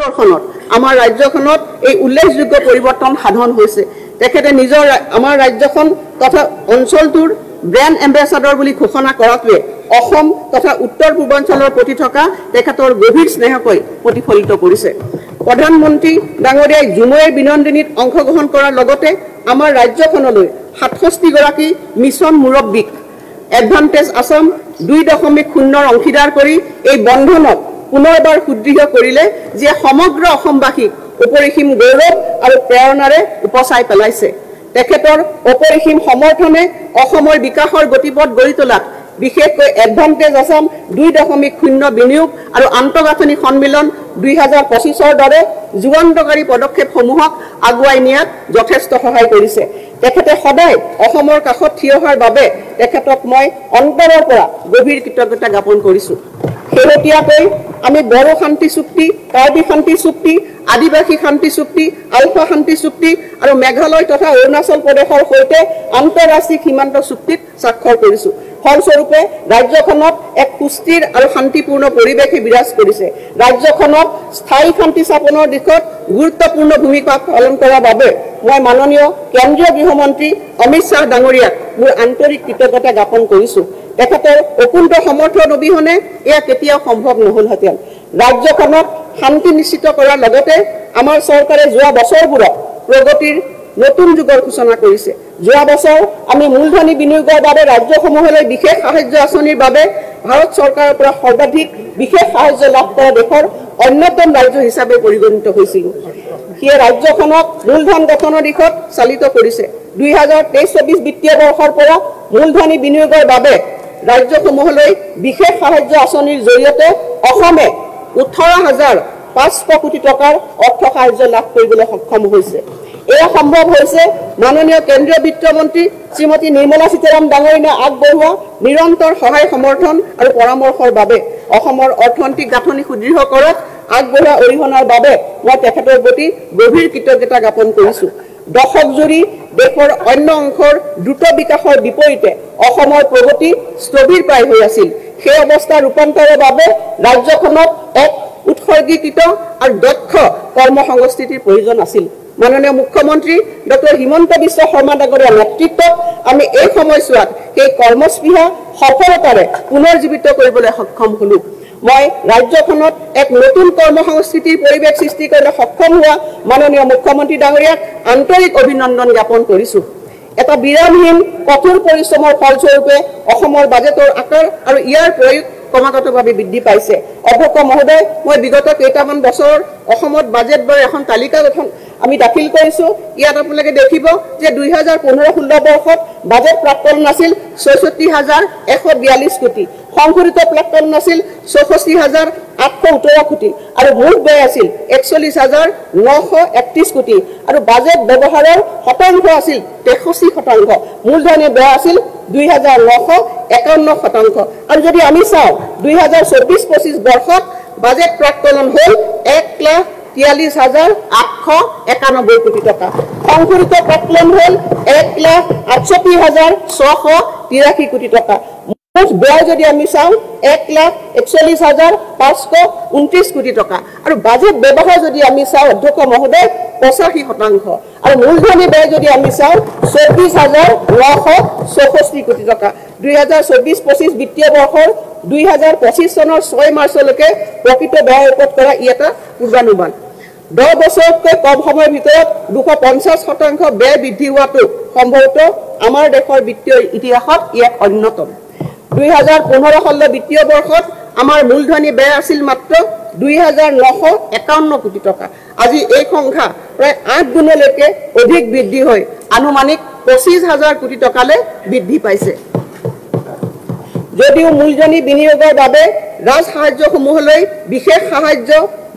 দৰ্শনত আমাৰ ৰাজ্যখনত এই উল্লেখযোগ্য পৰিৱৰ্তন সাধন হৈছে। তেখেতে নিজৰ আমাৰ ৰাজ্যখন তথা অঞ্চলটোৰ ব্ৰেণ্ড এম্বেচাডৰ বুলি ঘোষণা কৰাটোৱে অসম তথা উত্তৰ পূৰ্বাঞ্চলৰ প্ৰতি থকা তেখেতৰ গভীৰ স্নেহকৈ প্ৰতিফলিত কৰিছে। প্ৰধানমন্ত্ৰী ডাঙৰীয়াই জুমৈৰ বিনন্দিনীত অংশগ্ৰহণ কৰাৰ লগতে আমাৰ ৰাজ্যখনলৈ ৬৭ গৰাকী মিছন মুৰব্বীক এডভান্টেজ আছাম ২.০ অংশীদাৰ কৰি এই বন্ধনক পুনৰবাৰ সুদৃঢ় কৰিলে, যিয়ে সমগ্ৰ অসমবাসীক অপৰিসীম গৌৰৱ আৰু প্ৰেৰণাৰে উপচাই পেলাইছে। তেখেতৰ অপৰিসীম সমৰ্থনে অসমৰ বিকাশৰ গতিপথ গঢ়ি তোলাত বিশেষকৈ এডভান্টেজ আছাম ২.০ বিনিয়োগ আৰু আন্তঃগাঁথনি সন্মিলন ২০২৫ৰ দৰে যুগান্তকাৰী পদক্ষেপসমূহক আগুৱাই নিয়াত যথেষ্ট সহায় কৰিছে। তেখেতে সদায় অসমৰ কাষত থিয় হোৱাৰ বাবে তেখেতক মই অন্তৰৰ পৰা গভীৰ কৃতজ্ঞতা জ্ঞাপন কৰিছোঁ। শেহতীয়াকৈ আমি বড়ো শান্তি চুক্তি, কাৰ্বি শান্তি চুক্তি, আদিবাসী শান্তি চুক্তি, আলফা শান্তি চুক্তি আৰু মেঘালয় তথা অৰুণাচল প্ৰদেশৰ সৈতে আন্তঃৰাষ্ট্ৰীয় সীমান্ত চুক্তিত স্বাক্ষৰ কৰিছোঁ। ফলস্বৰূপে ৰাজ্যখনত এক সুস্থিৰ আৰু শান্তিপূৰ্ণ পৰিৱেশে বিৰাজ কৰিছে। ৰাজ্যখনত স্থায়ী শান্তি স্থাপনৰ দিশত গুৰুত্বপূৰ্ণ ভূমিকা পালন কৰাৰ বাবে মই মাননীয় কেন্দ্ৰীয় গৃহমন্ত্ৰী অমিত শ্বাহ ডাঙৰীয়াক মোৰ আন্তৰিক কৃতজ্ঞতা জ্ঞাপন কৰিছোঁ। তেখেতৰ অকুণ্ঠ সমৰ্থন অবিহনে এয়া কেতিয়াও সম্ভৱ নহলহেঁতেন। ৰাজ্যখনত শান্তি নিশ্চিত কৰাৰ লগতে আমাৰ চৰকাৰে যোৱা বছৰবোৰত প্ৰগতিৰ নতুন যুগৰ সূচনা কৰিছে। যোৱা বছৰ আমি মূলধনী বিনিয়োগৰ বাবে ৰাজ্যসমূহলৈ বিশেষ সাহায্য আঁচনিৰ বাবে ভাৰত চৰকাৰৰ পৰা সৰ্বাধিক বিশেষ সাহায্য লাভ কৰা দেশৰ অন্যতম ৰাজ্য হিচাপে পৰিগণিত হৈছিল। সিয়ে ৰাজ্যখনক মূলধন গঠনৰ দিশত চালিত কৰিছে। ২০২৩-২৪ বিত্তীয় বৰ্ষৰ পৰা মূলধনী বিনিয়োগৰ বাবে ৰাজ্যসমূহলৈ বিশেষ সাহায্য আঁচনিৰ জৰিয়তে অসমে ১৮,৫০০ কোটি টকাৰ অৰ্থ সাহায্য লাভ কৰিবলৈ সক্ষম হৈছে। এয়া সম্ভৱ হৈছে মাননীয় কেন্দ্ৰীয় বিত্তমন্ত্ৰী শ্ৰীমতী নিৰ্মলা সীতাৰামন ডাঙৰীয়াই আগবঢ়োৱা নিৰন্তৰ সহায় সমৰ্থন আৰু পৰামৰ্শৰ বাবে। অসমৰ অৰ্থনৈতিক গাঁথনি সুদৃঢ় কৰাত আগবঢ়োৱা অৰিহণাৰ বাবে মই তেখেতৰ প্ৰতি গভীৰ কৃতজ্ঞতা জ্ঞাপন কৰিছোঁ। দশকজুৰি দেশৰ অন্য অংশৰ দ্ৰুত বিকাশৰ বিপৰীতে অসমৰ প্ৰগতি স্থবিৰপ্ৰায় হৈ আছিল। সেই অৱস্থা ৰূপান্তৰৰ বাবে ৰাজ্যখনত এক উৎসৰ্গীকৃত আৰু দক্ষ কৰ্মসংস্কৃতিৰ প্ৰয়োজন আছিল। মাননীয় মুখ্যমন্ত্ৰী ডক্টৰ হিমন্ত বিশ্ব শৰ্মা ডাঙৰীয়াৰ নেতৃত্বত আমি এই সময়ছোৱাত সেই কৰ্মস্পৃহা সফলতাৰে পুনৰ্জীৱিত কৰিবলৈ সক্ষম হলোঁ। মই ৰাজ্যখনত এক নতুন কৰ্মসংস্কৃতিৰ পৰিৱেশ সৃষ্টি কৰিবলৈ সক্ষম হোৱা মাননীয় মুখ্যমন্ত্ৰী ডাঙৰীয়াক আন্তৰিক অভিনন্দন জ্ঞাপন কৰিছোঁ। এটা বিৰামহীন কঠোৰ পৰিশ্ৰমৰ ফলস্বৰূপে অসমৰ বাজেটৰ আকাৰ আৰু ইয়াৰ প্ৰয়োগ ক্ৰমাগতভাৱে বৃদ্ধি পাইছে। অধ্যক্ষ মহোদয়, মই বিগত কেইটামান বছৰ অসমত বাজেট বাৰু এখন তালিকা গঠন আমি দাখিল কৰিছোঁ। ইয়াত আপোনালোকে দেখিব যে ২০১৫-১৬ বৰ্ষত বাজেট প্ৰাক্কলন আছিল ৬৪,১৪২ কোটি, সংশোধিত প্ৰাক্কলন আছিল ৬৪,৮১৭ কোটি আৰু মুঠ ব্যয় আছিল ৪১,৯৩১ কোটি আৰু বাজেট ব্যৱহাৰৰ শতাংশ আছিল ৬৩%। মূলধনী ব্যয় আছিল ২,৯৫১%। আৰু যদি আমি চাওঁ ২০২৪-২৫ বৰ্ষত বাজেট প্ৰাক্কলন হ'ল ১,৪৩,৮৯১ কোটি টকা, সংশোধিত প্ৰাক্কলন হ'ল ১,৬৮,৬৮৩ কোটি টকা। মুঠ ব্যয় যদি আমি চাওঁ ১,৪১,৫২৯ কোটি টকা আৰু বাজেট ব্যৱহাৰ যদি আমি চাওঁ অধ্যক্ষ মহোদয় ৮৫% আৰু মূলধনী ব্যয় যদি আমি চাওঁ ২৪,৯৬৪ কোটি টকা। ২০২৪-২৫ বিত্তীয় বৰ্ষৰ ২০২৫ চনৰ ৬ মাৰ্চলৈকে প্ৰকৃত ব্যয়ৰ ওপৰত কৰা ই এটা পূৰ্বানুমান। ১০ বছৰতকৈ কম সময়ৰ ভিতৰত ২৫০% ব্যয় বৃদ্ধি হোৱাটো সম্ভৱতঃ আমাৰ দেশৰ বিত্তীয় ইতিহাসত ই এক অন্যতম। ২০১৫-১৬ বিত্তীয় বৰ্ষত আমাৰ মূলধনী ব্যয় আছিল মাত্ৰ ২,৯৫১ কোটি টকা। আজি এই সংখ্যা প্ৰায় ৮ গুণলৈকে অধিক বৃদ্ধি হৈ আনুমানিক ২৫,০০০ কোটি টকালৈ বৃদ্ধি পাইছে। যদিও মূলধনী বিনিয়োগৰ বাবে ৰাজ সাহায্যসমূহলৈ বিশেষ সাহায্য,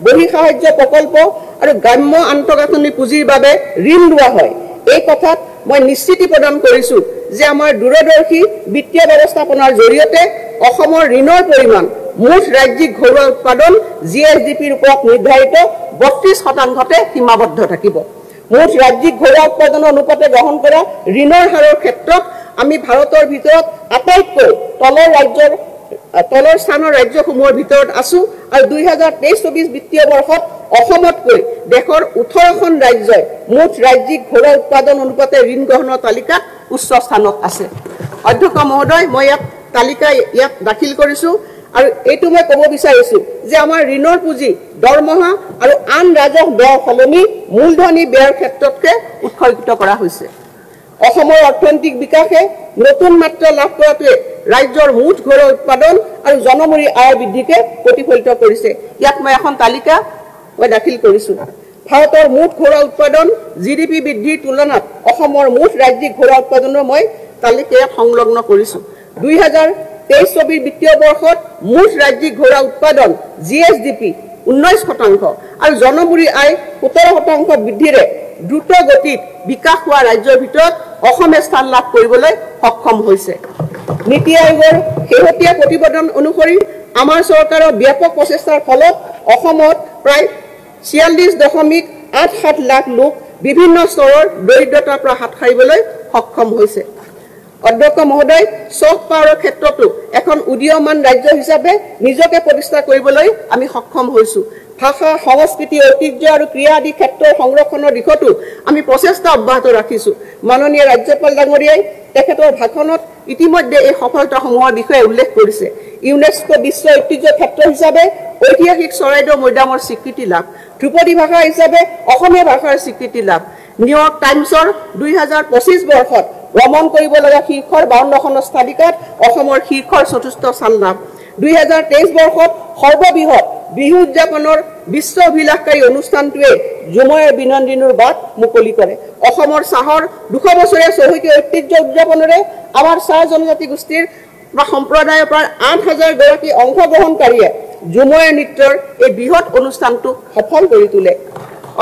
বহি সাহায্য প্ৰকল্প আৰু গ্ৰাম্য আন্তঃগাঁথনি পুঁজিৰ বাবে ঋণ লোৱা হয়, এই কথাত মই নিশ্চিতি প্ৰদান কৰিছোঁ যে আমাৰ দূৰদৰ্শী বিত্তীয় ব্যৱস্থাপনাৰ জৰিয়তে অসমৰ ঋণৰ পৰিমাণ মুঠ ৰাজ্যিক ঘৰুৱা উৎপাদন GSDPৰ ওপৰত নিৰ্ধাৰিত ৩২%তে সীমাবদ্ধ থাকিব। মুঠ ৰাজ্যিক ঘৰুৱা উৎপাদনৰ অনুপাতে গ্ৰহণ কৰা ঋণৰ হাৰৰ ক্ষেত্ৰত আমি ভাৰতৰ ভিতৰত আটাইতকৈ তলৰ স্থানৰ ৰাজ্যসমূহৰ ভিতৰত আছো আৰু 2023-24 বিত্তীয় বৰ্ষত অসমতকৈ দেশৰ 18খন ৰাজ্যই মুঠ ৰাজ্যিক ঘৰুৱা উৎপাদন অনুপাতে ঋণ গ্ৰহণৰ তালিকাত উচ্চ স্থানত আছে। অধ্যক্ষ মহোদয়, মই তালিকা ইয়াত দাখিল কৰিছোঁ আৰু এইটো মই ক'ব বিচাৰিছোঁ যে আমাৰ ঋণৰ পুঁজি দৰমহা আৰু আন ৰাজহ ব্যয় সলনি মূলধনী ব্যয়ৰ ক্ষেত্ৰতকৈ উৎসৰ্গিত কৰা হৈছে। অসমৰ অৰ্থনৈতিক বিকাশে নতুন মাত্ৰা লাভ কৰাটোৱে ৰাজ্যৰ মুঠ ঘৰুৱা উৎপাদন আৰু জনমূৰি আয় বৃদ্ধিকে প্ৰতিফলিত কৰিছে। ইয়াত মই এখন তালিকা দাখিল কৰিছোঁ। ভাৰতৰ মুঠ ঘৰুৱা উৎপাদন GDP বৃদ্ধিৰ তুলনাত অসমৰ মুঠ ৰাজ্যিক ঘৰুৱা উৎপাদনৰ মই তালিকা ইয়াত সংলগ্ন কৰিছোঁ। 2023-24 বিত্তীয় বৰ্ষত মুঠ ৰাজ্যিক ঘৰুৱা উৎপাদন GSDP 19% আৰু জনমূৰি আয় 17% বৃদ্ধিৰে দ্ৰুত গতিত বিকাশ হোৱা ৰাজ্যৰ ভিতৰত অসমে স্থান লাভ কৰিবলৈ সক্ষম হৈছে। নীতি আয়োগৰ শেহতীয়া প্ৰতিবেদন অনুসৰি আমাৰ চৰকাৰৰ ব্যাপক প্ৰচেষ্টাৰ ফলত অসমত প্ৰায় 46.87 লাখ লোক বিভিন্ন স্তৰৰ দৰিদ্ৰতাৰ পৰা হাত সাৰিবলৈ সক্ষম হৈছে। অধ্যক্ষ মহোদয়, চফ্ট পাৱাৰৰ ক্ষেত্ৰতো এখন উদীয়মান ৰাজ্য হিচাপে নিজকে প্ৰতিষ্ঠা কৰিবলৈ আমি সক্ষম হৈছোঁ। ভাষা, সংস্কৃতি, ঐতিহ্য আৰু ক্ৰীড়া আদি ক্ষেত্ৰৰ সংৰক্ষণৰ দিশতো আমি প্ৰচেষ্টা অব্যাহত ৰাখিছোঁ। মাননীয় ৰাজ্যপাল ডাঙৰীয়াই তেখেতৰ ভাষণত ইতিমধ্যে এই সফলতাসমূহৰ বিষয়ে উল্লেখ কৰিছে। ইউনেস্কো বিশ্ব ঐতিহ্য ক্ষেত্ৰ হিচাপে ঐতিহাসিক চৰাইদেউ মৈদামৰ স্বীকৃতি লাভ, ধ্ৰুপদী ভাষা হিচাপে অসমীয়া ভাষাৰ স্বীকৃতি লাভ, নিউয়ৰ্ক টাইমছৰ 2025 বৰ্ষত ভ্ৰমণ কৰিব লগা শীৰ্ষৰ 52খন তালিকাত অসমৰ শীৰ্ষৰ 4ৰ্থ স্থান লাভ, 2023 বৰ্ষত সৰ্ববৃহৎ বিহু উদযাপনৰ বিশ্ব অভিলাষকাৰী অনুষ্ঠানটোৱে জুমৈৰ বিনন্দিনীৰ বাট মুকলি কৰে। অসমৰ চাহৰ 200 বছৰীয়া চহকী ঐতিহ্য উদযাপনেৰে আমাৰ চাহ জনজাতি গোষ্ঠীৰ বা সম্প্ৰদায়ৰ প্ৰায় 8,000 গৰাকী অংশগ্ৰহণকাৰীয়ে জুমৈৰ নৃত্যৰ এই বৃহৎ অনুষ্ঠানটো সফল কৰি তোলে।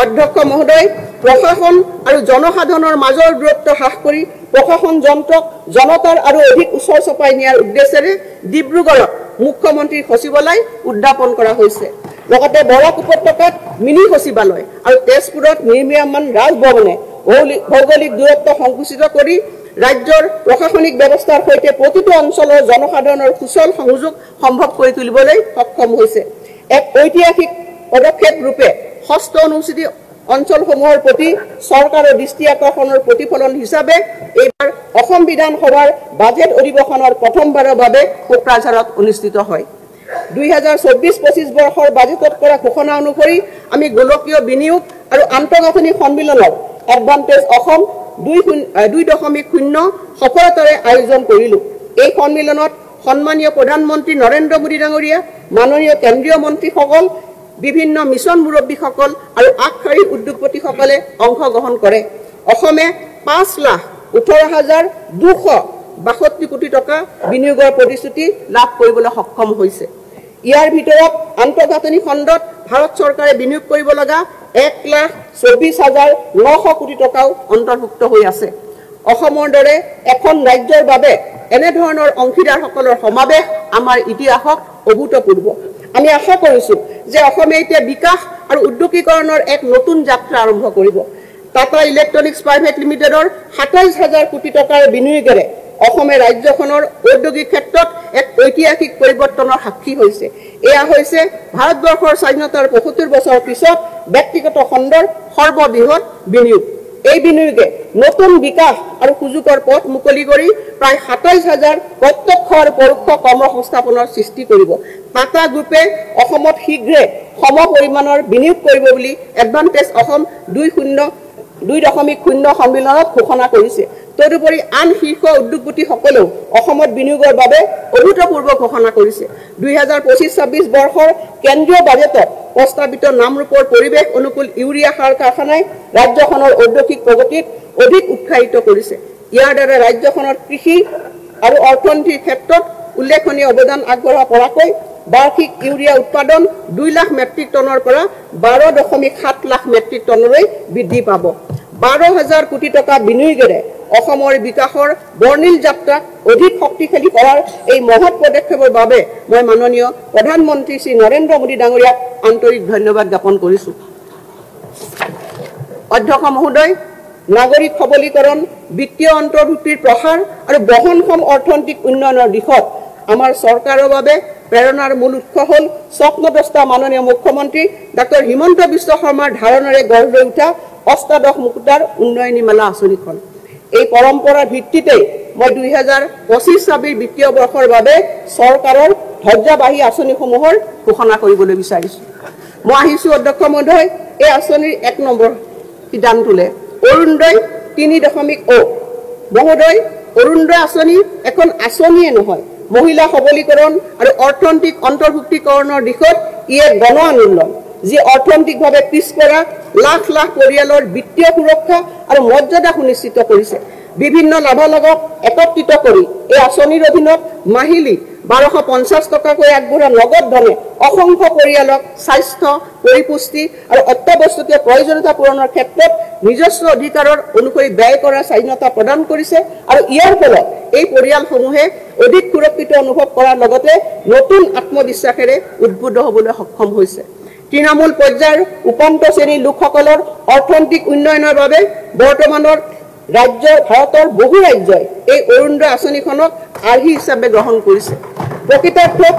অধ্যক্ষ মহোদয়, প্ৰশাসন আৰু জনসাধাৰণৰ মাজৰ দূৰত্ব হ্ৰাস কৰি প্ৰশাসন যন্ত্ৰক জনতাৰ আৰু অধিক ওচৰ চপাই নিয়াৰ উদ্দেশ্যেৰে ডিব্ৰুগড়ত মুখ্যমন্ত্ৰীৰ সচিবালয় উদ্যাপন কৰা হৈছে। লগতে বৰাক উপত্যকাত মিনি সচিবালয় আৰু তেজপুৰত নিৰ্মীয়মান ৰাজভৱনে ভৌগোলিক দূৰত্ব সংকুচিত কৰি ৰাজ্যৰ প্ৰশাসনিক ব্যৱস্থাৰ সৈতে প্ৰতিটো অঞ্চলৰ জনসাধাৰণৰ সুচল সংযোগ সম্ভৱ কৰি তুলিবলৈ সক্ষম হৈছে। এক ঐতিহাসিক পদক্ষেপ ৰূপে ষষ্ঠ অনুসূচিত অঞ্চলসমূহৰ প্ৰতি চৰকাৰৰ দৃষ্টি আকৰ্ষণৰ প্ৰতিফলন হিচাপে এইবাৰ অসম বিধানসভাৰ বাজেট অধিৱেশনৰ প্ৰথমবাৰৰ বাবে কোকৰাঝাৰত অনুষ্ঠিত হয়। 2024-25 বৰ্ষৰ বাজেটত কৰা ঘোষণা অনুসৰি আমি গোলকীয় বিনিয়োগ আৰু আন্তঃগাঁথনি সন্মিলনৰ এডভান্টেজ অসম 2.0 সফলতাৰে আয়োজন কৰিলোঁ। এই সন্মিলনত সন্মানীয় প্ৰধানমন্ত্ৰী নৰেন্দ্ৰ মোদী ডাঙৰীয়া, মাননীয় কেন্দ্ৰীয় মন্ত্ৰীসকল, বিভিন্ন মিছন মুৰব্বীসকল আৰু আগশাৰীৰ উদ্যোগপতিসকলে অংশগ্ৰহণ কৰে। অসমে 5,18,262 কোটি টকা বিনিয়োগৰ প্ৰতিশ্ৰুতি লাভ কৰিবলৈ সক্ষম হৈছে। ইয়াৰ ভিতৰত আন্তঃগাঁথনি খণ্ডত ভাৰত চৰকাৰে বিনিয়োগ কৰিব লগা 1,24,900 কোটি টকাও অন্তৰ্ভুক্ত হৈ আছে। অসমৰ দৰে এখন ৰাজ্যৰ বাবে এনেধৰণৰ অংশীদাৰসকলৰ সমাৱেশ আমাৰ ইতিহাসত অভূতপূৰ্ব। আমি আশা কৰিছোঁ যে অসমে এতিয়া বিকাশ আৰু উদ্যোগীকৰণৰ এক নতুন যাত্ৰা আৰম্ভ কৰিব। টাটা ইলেক্ট্ৰনিক্স প্ৰাইভেট লিমিটেডৰ 27,000 কোটি টকাৰ বিনিয়োগেৰে অসমে ৰাজ্যখনৰ ঔদ্যোগিক ক্ষেত্ৰত এক ঐতিহাসিক পৰিৱৰ্তনৰ সাক্ষী হৈছে। এয়া হৈছে ভাৰতবৰ্ষৰ স্বাধীনতাৰ 75 বছৰ পিছত ব্যক্তিগত খণ্ডৰ সৰ্ববৃহৎ বিনিয়োগ। এই বিনিয়োগে নতুন বিকাশ আৰু সুযোগৰ পথ মুকলি কৰি প্ৰায় 27,000 প্ৰত্যক্ষ আৰু পৰোক্ষ কৰ্মসংস্থাপনৰ সৃষ্টি কৰিব। টাটা গ্ৰুপে অসমত শীঘ্ৰে সম পৰিমাণৰ বিনিয়োগ কৰিব বুলি এডভান্টেজ অসম 2.0 সন্মিলনত ঘোষণা কৰিছে। তদুপৰি আন শীৰ্ষ উদ্যোগপতিসকলেও অসমত বিনিয়োগৰ বাবে অভূতপূৰ্ব ঘোষণা কৰিছে। 2025-26 বৰ্ষৰ কেন্দ্ৰীয় বাজেটত প্ৰস্তাৱিত নামৰূপৰ পৰিৱেশ অনুকূল ইউৰিয়া সাৰ কাৰখানাই ৰাজ্যখনৰ ঔদ্যোগিক প্ৰগতিত অধিক উৎসাহিত কৰিছে। ইয়াৰ দ্বাৰা ৰাজ্যখনৰ কৃষি আৰু অৰ্থনীতিৰ ক্ষেত্ৰত উল্লেখনীয় অৱদান আগবঢ়াব পৰাকৈ বাৰ্ষিক ইউৰিয়া উৎপাদন 2 লাখ মেট্ৰিক টনৰ পৰা 12.7 লাখ মেট্ৰিক টনলৈ বৃদ্ধি পাব। 12,000 কোটি টকা বিনিয়োগেৰে অসমৰ বিকাশৰ বৰ্ণিল যাত্ৰাক অধিক শক্তিশালী কৰাৰ এই মহৎ পদক্ষেপৰ বাবে মই মাননীয় প্ৰধানমন্ত্ৰী শ্ৰী নৰেন্দ্ৰ মোদী ডাঙৰীয়াক আন্তৰিক ধন্যবাদ জ্ঞাপন কৰিছোঁ। অধ্যক্ষ মহোদয়, নাগৰিক সবলীকৰণ, বিত্তীয় অন্তৰ্ভুক্তিৰ প্ৰসাৰ আৰু বহনক্ষম অৰ্থনৈতিক উন্নয়নৰ দিশত আমাৰ চৰকাৰৰ বাবে প্ৰেৰণাৰ মূল উৎস হ'ল স্বপ্নদ্ৰষ্টা মাননীয় মুখ্যমন্ত্ৰী ডক্টৰ হিমন্ত বিশ্ব শৰ্মাৰ ধাৰণাৰে গঢ় লৈ উঠা অষ্টাদশ মুকুতাৰ উন্নয়নীমালা আঁচনিখন। এই পৰম্পৰাৰ ভিত্তিতেই মই 2025-26 বিত্তীয় বৰ্ষৰ বাবে চৰকাৰৰ ধৈৰ্যবাহী আঁচনিসমূহৰ ঘোষণা কৰিবলৈ বিচাৰিছোঁ। মই আহিছোঁ অধ্যক্ষ মহোদয়, এই আঁচনিৰ 1 নম্বৰ সিদ্ধান্তলৈ অৰুণোদয় 3.0 মহোদয়, অৰুণোদয় আঁচনি এখন আঁচনিয়ে নহয়, মহিলা সবলীকৰণ আৰু অৰ্থনৈতিক অন্তৰ্ভুক্তিকৰণৰ দিশত ই এক গণ আন্দোলন, যি অৰ্থনৈতিকভাৱে পিছপৰা লাখ লাখ পৰিয়ালৰ বিত্তীয় সুৰক্ষা আৰু মৰ্যাদা সুনিশ্চিত কৰিছে। বিভিন্ন লাভালাভক একত্ৰিত কৰি এই আঁচনিৰ অধীনত মাহিলী 1250 টকাকৈ আগবঢ়োৱা নগদ ধনে অসংখ্য পৰিয়ালক স্বাস্থ্য, পৰিপুষ্টি আৰু অত্যাৱশ্যকীয় প্ৰয়োজনীয়তা পূৰণৰ ক্ষেত্ৰত নিজস্ব অধিকাৰৰ অনুসৰি ব্যয় কৰাৰ স্বাধীনতা প্ৰদান কৰিছে আৰু ইয়াৰ ফলত এই পৰিয়ালসমূহে অধিক সুৰক্ষিত অনুভৱ কৰাৰ লগতে নতুন আত্মবিশ্বাসেৰে উদ্বুদ্ধ হ'বলৈ সক্ষম হৈছে। তৃণমূল পৰ্যায়ৰ উপান্ত শ্ৰেণীৰ লোকসকলৰ অৰ্থনৈতিক উন্নয়নৰ বাবে বৰ্তমানৰ ভাৰতৰ বহু ৰাজ্যই এই অৰুণোদয় আঁচনিখনক আৰ্হি হিচাপে গ্ৰহণ কৰিছে। প্ৰকৃতাৰ্থত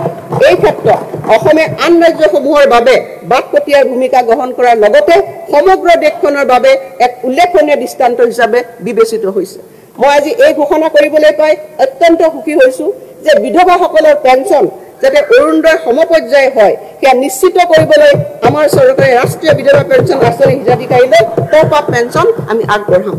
এই ক্ষেত্ৰত অসমে আন ৰাজ্যসমূহৰ বাবে বাটপতীয়াৰ ভূমিকা গ্ৰহণ কৰাৰ লগতে সমগ্ৰ দেশখনৰ বাবে এক উল্লেখনীয় দৃষ্টান্ত হিচাপে বিবেচিত হৈছে। মই আজি এই ঘোষণা কৰিবলৈ পাই অত্যন্ত সুখী হৈছোঁ যে বিধৱাসকলৰ পেঞ্চন যাতে অৰুণোদয় সমপৰ্যায় হয় সেয়া নিশ্চিত কৰিবলৈ আমাৰ চৰকাৰে ৰাষ্ট্ৰীয় বিধৱা পেঞ্চন আঁচনি হিতাধিকাৰীলৈ টপ আপ পেঞ্চন আমি আগবঢ়াম।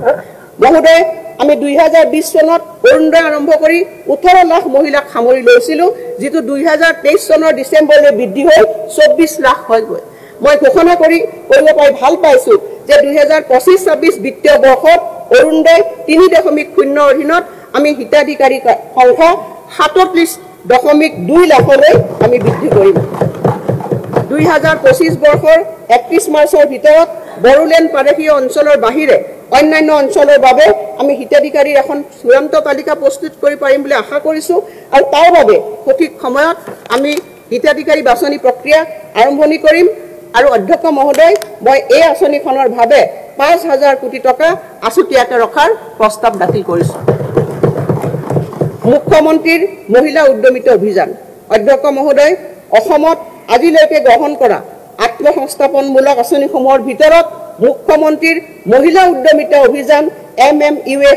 মহোদয়, আমি 2020 চনত অৰুণোদয় আৰম্ভ কৰি 18 লাখ মহিলাক সামৰি লৈছিলোঁ, যিটো 2023 চনৰ ডিচেম্বৰলৈ বৃদ্ধি হৈ 24 লাখ হয়গৈ। মই ঘোষণা কৰিব পাই ভাল পাইছোঁ যে 2025-26 বিত্তীয় বৰ্ষত অৰুণোদয় 3.0 অধীনত আমি হিতাধিকাৰী সংখ্যা 37.2 লাখলৈ আমি বৃদ্ধি কৰিম। 2025 বৰ্ষৰ 31 মাৰ্চৰ ভিতৰত বড়োলেণ্ড প্ৰাদেশিক অঞ্চলৰ বাহিৰে অন্যান্য অঞ্চলৰ বাবে আমি হিতাধিকাৰীৰ এখন চূড়ান্ত তালিকা প্ৰস্তুত কৰিব পাৰিম বুলি আশা কৰিছোঁ আৰু তাৰ বাবে সঠিক সময়ত আমি হিতাধিকাৰী বাছনি প্ৰক্ৰিয়া আৰম্ভণি কৰিম। আৰু অধ্যক্ষ মহোদয়, মই এই আঁচনিখনৰ বাবে 5,000 কোটি টকা আছুতীয়াকৈ ৰখাৰ প্ৰস্তাৱ দাখিল কৰিছোঁ। মুখ্যমন্ত্ৰীৰ মহিলা উদ্যমিতা অভিযান। অধ্যক্ষ মহোদয়, অসমত আজিলৈকে গ্ৰহণ কৰা আত্মসংস্থাপনমূলক আঁচনিসমূহৰ ভিতৰত মুখ্যমন্ত্ৰীৰ মহিলা উদ্যমিতা অভিযান MMUA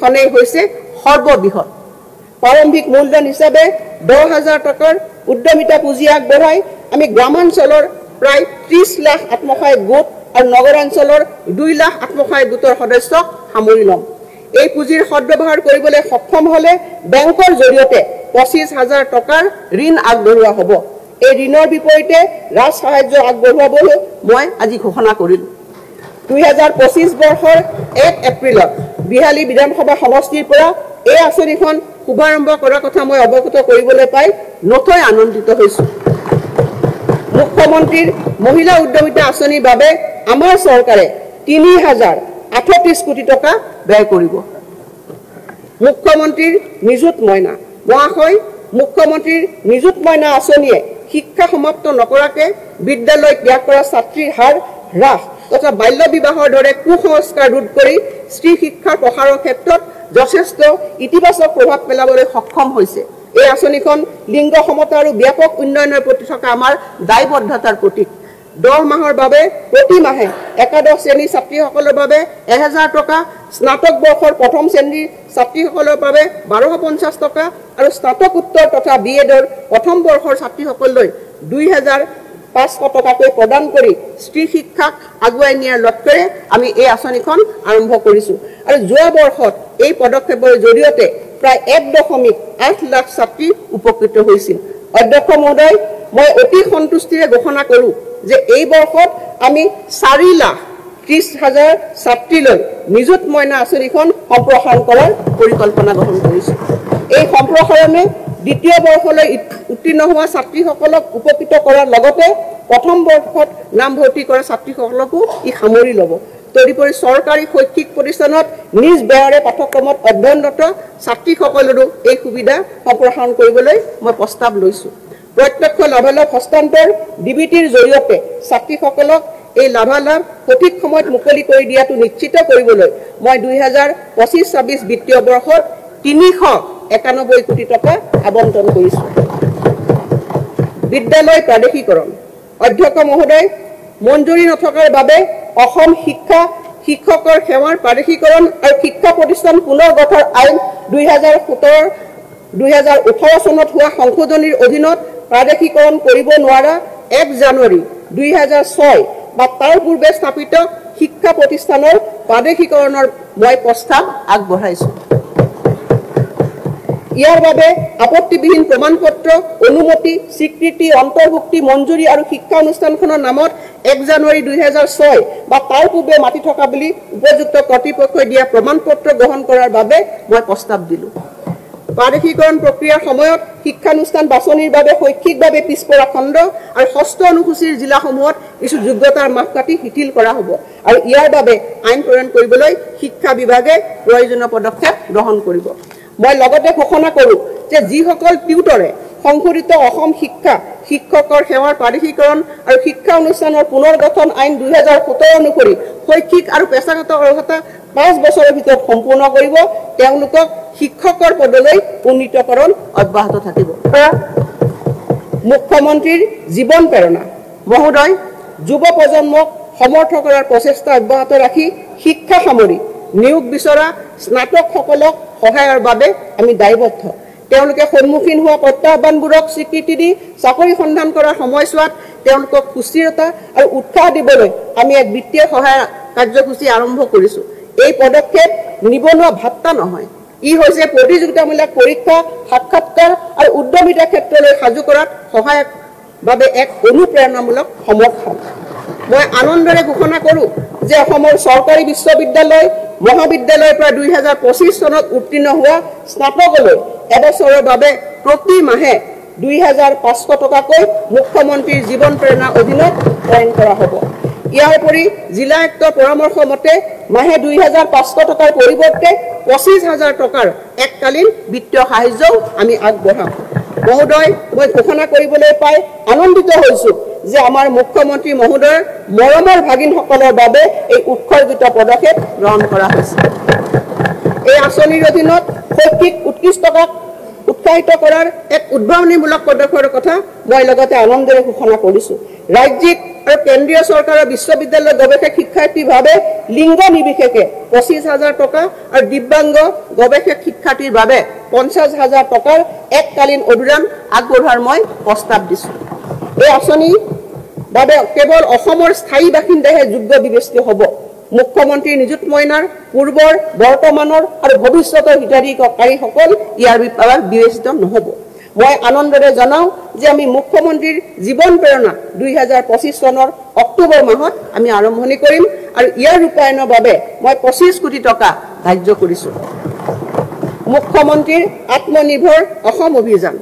খনেই হৈছে সৰ্ববৃহৎ। প্ৰাৰম্ভিক মূলধন হিচাপে 10,000 টকাৰ উদ্যমিতা পুঁজি আগবঢ়াই আমি গ্ৰামাঞ্চলৰ প্ৰায় 30 লাখ আত্মসহায়ক গোট আৰু নগৰাঞ্চলৰ 2 লাখ আত্মসহায়ক গোটৰ সদস্যক সামৰি ল'ম। এই পুঁজিৰ সদ্ব্যৱহাৰ কৰিবলৈ সক্ষম হ'লে বেংকৰ জৰিয়তে 25,000 টকাৰ ঋণ আগবঢ়োৱা হ'ব। এই ঋণৰ বিপৰীতে ৰাজ সাহায্য আগবঢ়োৱাবলৈ মই আজি ঘোষণা কৰিলোঁ। 2025 বৰ্ষৰ 1 এপ্ৰিলত বিহালী বিধানসভা সমষ্টিৰ পৰা এই আঁচনিখন শুভাৰম্ভ কৰাৰ কথা মই অৱগত কৰিবলৈ পাই নথৈ আনন্দিত হৈছোঁ। মুখ্যমন্ত্ৰীৰ মহিলা উদ্যমিতা আঁচনিৰ বাবে আমাৰ চৰকাৰে 3,038 কোটি টকা ব্যয় কৰিব। মুখ্যমন্ত্ৰীৰ নিযুত মইনা। মহাশয়, মুখ্যমন্ত্ৰীৰ নিযুত মইনা আঁচনিয়ে শিক্ষা সমাপ্ত নকৰাকৈ বিদ্যালয় ত্যাগ কৰা ছাত্ৰীৰ হাৰ হ্ৰাস তথা বাল্য বিবাহৰ দৰে কুসংস্কাৰ ৰোধ কৰি স্ত্ৰী শিক্ষাৰ প্ৰসাৰৰ ক্ষেত্ৰত যথেষ্ট ইতিবাচক প্ৰভাৱ পেলাবলৈ সক্ষম হৈছে। এই আঁচনিখন লিংগ সমতা আৰু ব্যাপক উন্নয়নৰ প্ৰতি থকা আমাৰ দায়বদ্ধতাৰ প্ৰতীক। 10 মাহৰ বাবে প্ৰতি মাহে একাদশ শ্ৰেণীৰ ছাত্ৰীসকলৰ বাবে 1,000 টকা, স্নাতক বৰ্ষৰ প্ৰথম শ্ৰেণীৰ ছাত্ৰীসকলৰ বাবে 1,250 টকা আৰু স্নাতকোত্তৰ তথা BEdৰ প্ৰথম বৰ্ষৰ ছাত্ৰীসকললৈ 2,500 টকাকৈ প্ৰদান কৰি স্ত্ৰী শিক্ষাক আগুৱাই নিয়াৰ লক্ষ্যৰে আমি এই আঁচনিখন আৰম্ভ কৰিছোঁ। আৰু যোৱা বৰ্ষত এই পদক্ষেপৰ জৰিয়তে প্ৰায় 1.8 লাখ ছাত্ৰী উপকৃত হৈছিল। অধ্যক্ষ মহোদয়, মই অতি সন্তুষ্টিৰে ঘোষণা কৰোঁ যে এই বৰ্ষত আমি 4,30,000 ছাত্ৰীলৈ নিযুত মইনা আঁচনিখন সম্প্ৰসাৰণ কৰাৰ পৰিকল্পনা গ্ৰহণ কৰিছোঁ। এই সম্প্ৰসাৰণে দ্বিতীয় বৰ্ষলৈ উত্তীৰ্ণ হোৱা ছাত্ৰীসকলক উপকৃত কৰাৰ লগতে প্ৰথম বৰ্ষত নামভৰ্তি কৰা ছাত্ৰীসকলকো ই সামৰি ল'ব। তদুপৰি চৰকাৰী শৈক্ষিক প্ৰতিষ্ঠানত নিজ ব্যয়েৰে পাঠ্যক্ৰমত অধ্যয়নৰত ছাত্ৰীসকলৰো এই সুবিধা সম্প্ৰসাৰণ কৰিবলৈ মই প্ৰস্তাৱ লৈছোঁ। প্ৰত্যক্ষ লাভালাভ হস্তান্তৰ DBTৰ জৰিয়তে ছাত্ৰীসকলক এই লাভালাভ সঠিক সময়ত মুকলি কৰি দিয়াটো নিশ্চিত কৰিবলৈ মই 2025-26 বিত্তীয় বৰ্ষত 391 কোটি টকা আবণ্টন কৰিছোঁ। বিদ্যালয় প্ৰাদেশিকৰণ অধ্যক্ষ মহোদয় মঞ্জুৰি নথকাৰ বাবে অসম শিক্ষকৰ সেৱাৰ প্ৰাদেশিকৰণ আৰু শিক্ষা প্ৰতিষ্ঠান পুনৰ গঠন আইন 2018 চনত হোৱা সংশোধনীৰ অধীনত প্ৰাদেশিকৰণ কৰিব নোৱাৰা 1 জানুৱাৰী 2006 বা তাৰ পূৰ্বে স্থাপিত শিক্ষা প্ৰতিষ্ঠানৰ প্ৰাদেশিকৰণৰ মই প্ৰস্তাৱ আগবঢ়াইছো। ইয়াৰ বাবে আপত্তিবিহীন প্ৰমাণপত্ৰ অনুমতি স্বীকৃতি অন্তৰ্ভুক্তি মঞ্জুৰি আৰু শিক্ষা অনুষ্ঠানখনৰ নামত 1 জানুৱাৰী 2006 বা তাৰ পূৰ্বে মাটি থকা বুলি উপযুক্ত কৰ্তৃপক্ষই দিয়া প্ৰমাণপত্ৰ গ্ৰহণ কৰাৰ বাবে মই প্ৰস্তাৱ দিলো। প্ৰাদেশিকৰণ প্ৰক্ৰিয়াৰ সময়ত শিক্ষানুষ্ঠান বাছনিৰ বাবে শৈক্ষিকভাৱে পিছপৰা খণ্ড আৰু ষষ্ঠ অনুসূচীৰ জিলাসমূহত কিছু যোগ্যতাৰ মাপকাঠি শিথিল কৰা হ'ব আৰু ইয়াৰ বাবে আইন প্ৰণয়ন কৰিবলৈ শিক্ষা বিভাগে প্ৰয়োজনীয় পদক্ষেপ গ্ৰহণ কৰিব। মই লগতে ঘোষণা কৰোঁ যে যিসকল টিউটৰে সংশোধিত অসম শিক্ষকৰ সেৱাৰ প্ৰাদেশিকৰণ আৰু শিক্ষা অনুষ্ঠানৰ পুনৰ গঠন আইন 2017 অনুসৰি শৈক্ষিক আৰু পেছাগত অৰ্হতা 5 বছৰৰ ভিতৰত সম্পূৰ্ণ কৰিব তেওঁলোকক শিক্ষকৰ পদলৈ উন্নীতকৰণ অব্যাহত থাকিব। মুখ্যমন্ত্ৰীৰ জীৱন প্ৰেৰণা মহোদয় যুৱ প্ৰজন্মক সমৰ্থন কৰাৰ প্ৰচেষ্টা অব্যাহত ৰাখি শিক্ষা সামৰি নিয়োগ বিচৰা স্নাতকসকলক সহায়ৰ বাবে আমি দায়বদ্ধ। তেওঁলোকে সন্মুখীন হোৱা প্ৰত্যাহ্বানবোৰক স্বীকৃতি দি চাকৰি সন্ধান কৰাৰ সময়ছোৱাত তেওঁলোকক সুস্থিৰতা আৰু উৎসাহ দিবলৈ আমি এক বিত্তীয় সহায় কাৰ্যসূচী আৰম্ভ কৰিছো। এই পদক্ষেপ নিবনুৱা ভাত্তা নহয়, ই হৈছে প্ৰতিযোগিতামূলক পৰীক্ষা সাক্ষাৎকাৰ আৰু উদ্যমিতা ক্ষেত্ৰলৈ সাজু কৰাত সহায়ক বাবে এক অনুপ্ৰেৰণামূলক সমৰ্থন। মই আনন্দৰে ঘোষণা কৰোঁ যে অসমৰ চৰকাৰী বিশ্ববিদ্যালয় মহাবিদ্যালয়ৰ পৰা 2025 চনত উত্তীৰ্ণ হোৱা স্নাতকলৈ এবছৰৰ বাবে প্ৰতি মাহে 2500 টকাকৈ মুখ্যমন্ত্ৰীৰ জীৱন প্ৰেৰণা অধীনত প্ৰদান কৰা হ'ব। ইয়াৰ উপৰি জিলা আয়ুক্তৰ পৰামৰ্শ মতে মাহে 2500 টকাৰ পৰিৱৰ্তে 25,000 টকাৰ এককালীন বিত্তীয় সাহায্যও আমি আগবঢ়াম। মহোদয় মই ঘোষণা কৰিবলৈ পাই আনন্দিত হৈছো যে আমাৰ মুখ্যমন্ত্ৰী মহোদয়ৰ মৰমৰ ভাগিনসকলৰ বাবে এই উৎসৰ্গিত পদক্ষেপ গ্ৰহণ কৰা হৈছে। এই আঁচনিৰ অধীনত শৈক্ষিক উৎকৃষ্টতাক উৎসাহিত কৰাৰ এক উদ্ভাৱনীমূলক পদক্ষেপৰ কথা মই লগতে আনন্দেৰে ঘোষণা কৰিছোঁ। ৰাজ্যিক আৰু কেন্দ্ৰীয় চৰকাৰৰ বিশ্ববিদ্যালয়ৰ গৱেষক শিক্ষাৰ্থীৰ বাবে লিংগ নিৰ্বিশেষে 25,000 টকা আৰু দিব্যাংগ গৱেষক শিক্ষাৰ্থীৰ বাবে 50,000 টকাৰ এককালীন অনুদান আগবঢ়োৱাৰ মই প্ৰস্তাৱ দিছোঁ। এই আঁচনিৰ বাবে কেৱল অসমৰ স্থায়ী বাসিন্দাহে যোগ্য বিবেচিত হ'ব। মুখ্যমন্ত্ৰীৰ নিযুত মইনাৰ পূৰ্বৰ বৰ্তমানৰ আৰু ভৱিষ্যতৰ হিতাধিকাৰীসকল ইয়াৰ বাবে বিবেচিত নহ'ব। মই আনন্দৰে জনাওঁ যে আমি মুখ্যমন্ত্ৰীৰ জীৱন প্ৰেৰণা 2025 চনৰ অক্টোবৰ মাহত আমি আৰম্ভণি কৰিম আৰু ইয়াৰ ৰূপায়ণৰ বাবে মই 25 কোটি টকা ধাৰ্য কৰিছোঁ। মুখ্যমন্ত্ৰীৰ আত্মনিৰ্ভৰ অসম অভিযান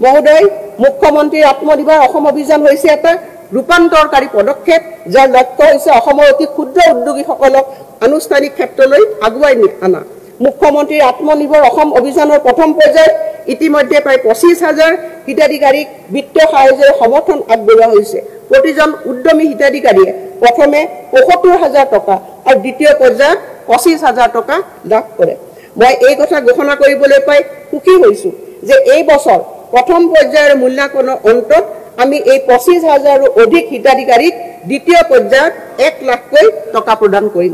মহোদয় মুখ্যমন্ত্ৰীৰ আত্মনিৰ্ভৰ অসম অভিযান হৈছে এটা ৰূপান্তৰকাৰী পদক্ষেপ যাৰ লক্ষ্য হৈছে অসমৰ অতি ক্ষুদ্ৰ উদ্যোগীসকলক আনুষ্ঠানিক ক্ষেত্ৰলৈ আগুৱাই অনা। মুখ্যমন্ত্ৰীৰ আত্মনিৰ্ভৰ অসম অভিযানৰ প্ৰথম পৰ্যায়ত ইতিমধ্যে প্ৰায় 25,000 হিতাধিকাৰীক বিত্তীয় সাহায্যৰ সমৰ্থন আগবঢ়োৱা হৈছে। প্ৰতিজন উদ্যমী হিতাধিকাৰীয়ে প্ৰথমে 75,000 টকা আৰু দ্বিতীয় পৰ্যায়ত 25,000 টকা লাভ কৰে। মই এই কথা ঘোষণা কৰিবলৈ পাই সুখী হৈছোঁ যে এই বছৰ প্ৰথম পৰ্যায়ৰ মূল্যাংকনৰ অন্তত আমি এই 25,000ৰো অধিক হিতাধিকাৰীক দ্বিতীয় পৰ্যায়ত 1 লাখকৈ টকা প্ৰদান কৰিম।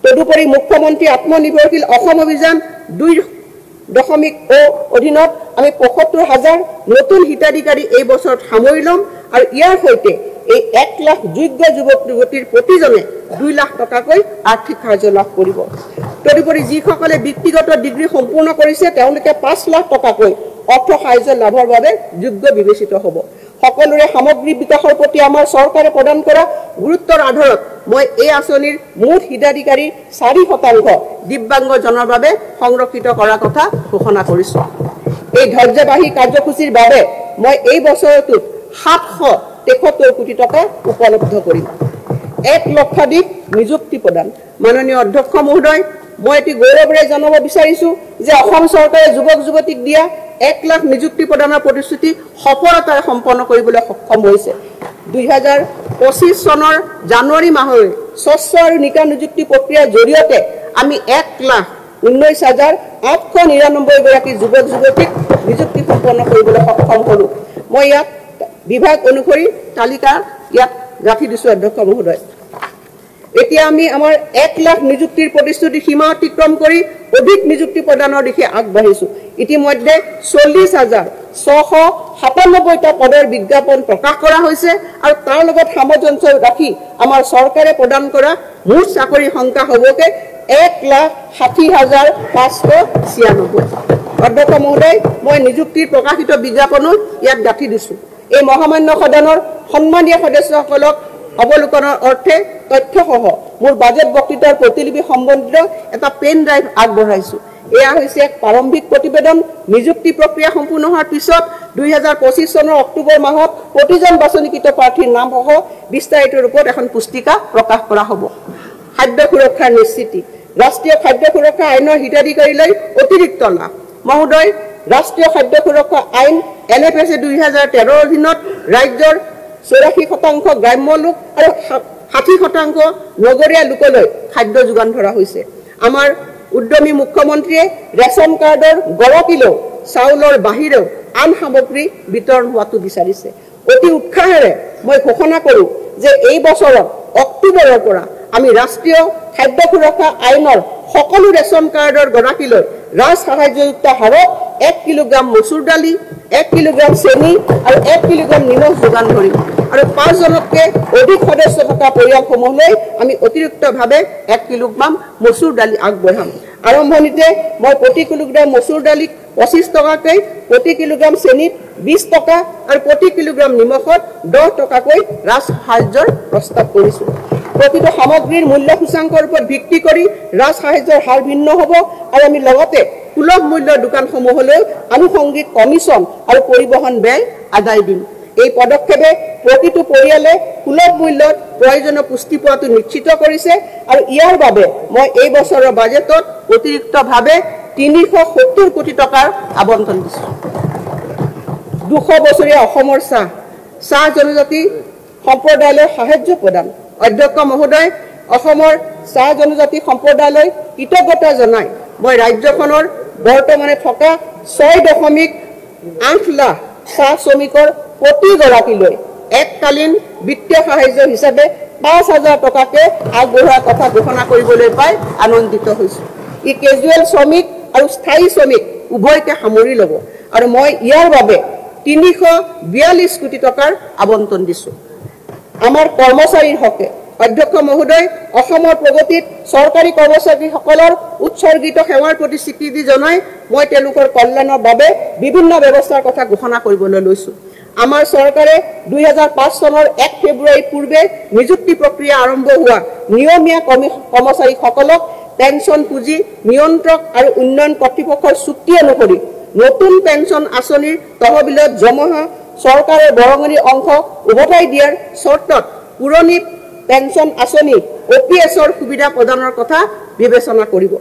তদুপৰি মুখ্যমন্ত্ৰী আত্মনিৰ্ভৰশীল অসম অভিযান 2.0 অধীনত আমি 75,000 নতুন হিতাধিকাৰী এই বছৰত সামৰি ল'ম আৰু ইয়াৰ সৈতে এই 1 লাখ যোগ্য যুৱক যুৱতীৰ প্ৰতিজনে 2 লাখ টকাকৈ আৰ্থিক সাহায্য লাভ কৰিব। তদুপৰি যিসকলে ব্যক্তিগত ডিগ্ৰী সম্পূৰ্ণ কৰিছে তেওঁলোকে 5 লাখ টকাকৈ অৰ্থ সাহায্য লাভৰ বাবে যোগ্য বিবেচিত হ'ব। সকলোৰে সামগ্ৰিক বিকাশৰ প্ৰতি আমাৰ চৰকাৰে প্ৰদান কৰা গুৰুত্বৰ আধাৰত মই এই আঁচনিৰ মুঠ হিতাধিকাৰীৰ 4% দিব্যাংগজনৰ বাবে সংৰক্ষিত কৰাৰ কথা ঘোষণা কৰিছোঁ। এই ধৈৰ্যবাহী কাৰ্যসূচীৰ বাবে মই এই বছৰটোত 773 কোটি টকা উপলব্ধ কৰিম। 1 লক্ষাধিক নিযুক্তি প্ৰদান মাননীয় অধ্যক্ষ মহোদয় মই এটি গৌৰৱেৰে জনাব বিচাৰিছোঁ যে অসম চৰকাৰে যুৱক যুৱতীক দিয়া 1 লাখ নিযুক্তি প্ৰদানৰ প্ৰতিশ্ৰুতি সফলতাৰে সম্পন্ন কৰিবলৈ সক্ষম হৈছে। 2025 চনৰ জানুৱাৰী মাহলৈ স্বচ্ছ আৰু নিকা নিযুক্তি প্ৰক্ৰিয়াৰ জৰিয়তে আমি 1,19,899 গৰাকী যুৱক যুৱতীক নিযুক্তি সম্পন্ন কৰিবলৈ সক্ষম হ'লোঁ। মই ইয়াত বিভাগ অনুসৰি তালিকা ইয়াত গাঁঠি দিছোঁ অধ্যক্ষ মহোদয়। এতিয়া আমি আমাৰ 1 লাখ নিযুক্তিৰ প্ৰতিশ্ৰুতি সীমা অতিক্ৰম কৰি অধিক নিযুক্তি প্ৰদানৰ দিশে আগবাঢ়িছোঁ। ইতিমধ্যে 40,697টা পদৰ বিজ্ঞাপন প্ৰকাশ কৰা হৈছে আৰু তাৰ লগত সামঞ্জস্য ৰাখি আমাৰ চৰকাৰে প্ৰদান কৰা মুঠ চাকৰিৰ সংখ্যা হ'বগে 1,60,596। অধ্যক্ষ মহোদয়, মই নিযুক্তিৰ প্ৰকাশিত বিজ্ঞাপনো ইয়াত গাঁঠি দিছোঁ। এই মহামান্য সদনৰ সন্মানীয় সদস্যসকলক অৱলোকনৰ অৰ্থে তথ্যসহ মোৰ বাজেট বক্তৃতাৰ প্ৰতিলিপি সম্বন্ধিত এটা পেন ড্ৰাইভ আগবঢ়াইছোঁ। এয়া হৈছে এক প্ৰাৰম্ভিক প্ৰতিবেদন। নিযুক্তি প্ৰক্ৰিয়া সম্পূৰ্ণ হোৱাৰ পিছত 2025 চনৰ অক্টোবৰ মাহত প্ৰতিজন বাছনিকৃত প্ৰাৰ্থীৰ নামসহ বিস্তাৰিত ৰূপত এখন পুস্তিকা প্ৰকাশ কৰা হ'ব। খাদ্য সুৰক্ষাৰ নিশ্চিতি, ৰাষ্ট্ৰীয় খাদ্য সুৰক্ষা আইনৰ হিতাধিকাৰীলৈ অতিৰিক্ত লাভ। মহোদয়, ৰাষ্ট্ৰীয় খাদ্য সুৰক্ষা আইন NFSA 2013 অধীনত ৰাজ্যৰ 84% গ্ৰাম্য লোক আৰু 60% নগৰীয়া লোকলৈ খাদ্য যোগান ধৰা হৈছে। আমাৰ উদ্যমী মুখ্যমন্ত্ৰীয়ে ৰেচন কাৰ্ডৰ গৰাকীলৈও চাউলৰ বাহিৰেও আন সামগ্ৰী বিতৰণ হোৱাটো বিচাৰিছে। অতি উৎসাহেৰে মই ঘোষণা কৰোঁ যে এই বছৰৰ অক্টোবৰৰ পৰা আমি ৰাষ্ট্ৰীয় খাদ্য সুৰক্ষা আইনৰ সকলো ৰেচন কাৰ্ডৰ গৰাকীলৈ ৰাজ সাহায্যযুক্ত হাৰত 1 কিলোগ্ৰাম মচুৰ দালি, 1 কিলোগ্ৰাম চেনি আৰু 1 কিলোগ্ৰাম নিমখ যোগান ধৰিম আৰু 5 জনতকৈ অধিক সদস্য থকা পৰিয়ালসমূহলৈ আমি অতিৰিক্তভাৱে 1 কিলোগ্ৰাম মচুৰ দালি আগবঢ়াম। আৰম্ভণিতে মই প্ৰতি কিলোগ্ৰাম মচুৰ দালিত 25 টকাকৈ, প্ৰতি কিলোগ্ৰাম চেনিত 20 টকা আৰু প্ৰতি কিলোগ্ৰাম নিমখত 10 টকাকৈ ৰাজ সাহায্যৰ প্ৰস্তাৱ কৰিছোঁ। প্ৰতিটো সামগ্ৰীৰ মূল্য সূচাংকৰ ওপৰত ভিত্তি কৰি ৰাজ সাহায্যৰ হাৰ ভিন্ন হ'ব আৰু আমি লগতে সুলভ মূল্যৰ দোকানসমূহলৈ আনুষংগিক কমিশ্যন আৰু পৰিবহণ ব্যয় আদায় দিম। এই পদক্ষেপে প্ৰতিটো পৰিয়ালে সুলভ মূল্যত প্ৰয়োজনীয় পুষ্টি পোৱাটো নিশ্চিত কৰিছে আৰু ইয়াৰ বাবে মই এই বছৰৰ বাজেটত অতিৰিক্তভাৱে 370 কোটি টকাৰ আবণ্টন দিছোঁ। 200 বছৰীয়া অসমৰ চাহ জনজাতি সম্প্ৰদায়লৈ সাহায্য প্ৰদান। অধ্যক্ষ মহোদয়, অসমৰ চাহ জনজাতি সম্প্ৰদায়লৈ কৃতজ্ঞতা জনাই মই ৰাজ্যখনৰ বৰ্তমানে থকা 6.8 লাখ চাহ শ্ৰমিকৰ প্ৰতিগৰাকীলৈ এককালীন বিত্তীয় সাহায্য হিচাপে 5,000 টকাকৈ আগবঢ়োৱাৰ কথা ঘোষণা কৰিবলৈ পাই আনন্দিত হৈছোঁ। ই কেজুৱেল শ্ৰমিক আৰু স্থায়ী শ্ৰমিক উভয়কে সামৰি ল'ব আৰু মই ইয়াৰ বাবে 342 কোটি টকাৰ আবণ্টন দিছোঁ। আমাৰ কৰ্মচাৰীৰ হকে অধ্যক্ষ মহোদয়, অসমৰ প্ৰগতিত চৰকাৰী কৰ্মচাৰীসকলৰ উৎসৰ্গিত সেৱাৰ প্ৰতি স্বীকৃতি জনাই মই তেওঁলোকৰ কল্যাণৰ বাবে বিভিন্ন ব্যৱস্থাৰ কথা ঘোষণা কৰিবলৈ লৈছোঁ। আমাৰ চৰকাৰে 2005 চনৰ 1 ফেব্ৰুৱাৰীৰ পূৰ্বে নিযুক্তি প্ৰক্ৰিয়া আৰম্ভ হোৱা নিয়মীয়া কৰ্মচাৰীসকলক পেঞ্চন পুঁজি নিয়ন্ত্ৰক আৰু উন্নয়ন কৰ্তৃপক্ষৰ চুক্তি অনুসৰি নতুন পেঞ্চন আঁচনিৰ তহবিলত জমা চৰকাৰৰ বৰঙণি অংশ উভতাই দিয়াৰ চৰ্তত পুৰণি পেঞ্চন আঁচনি OPSৰ সুবিধা প্ৰদানৰ কথা বিবেচনা কৰিব।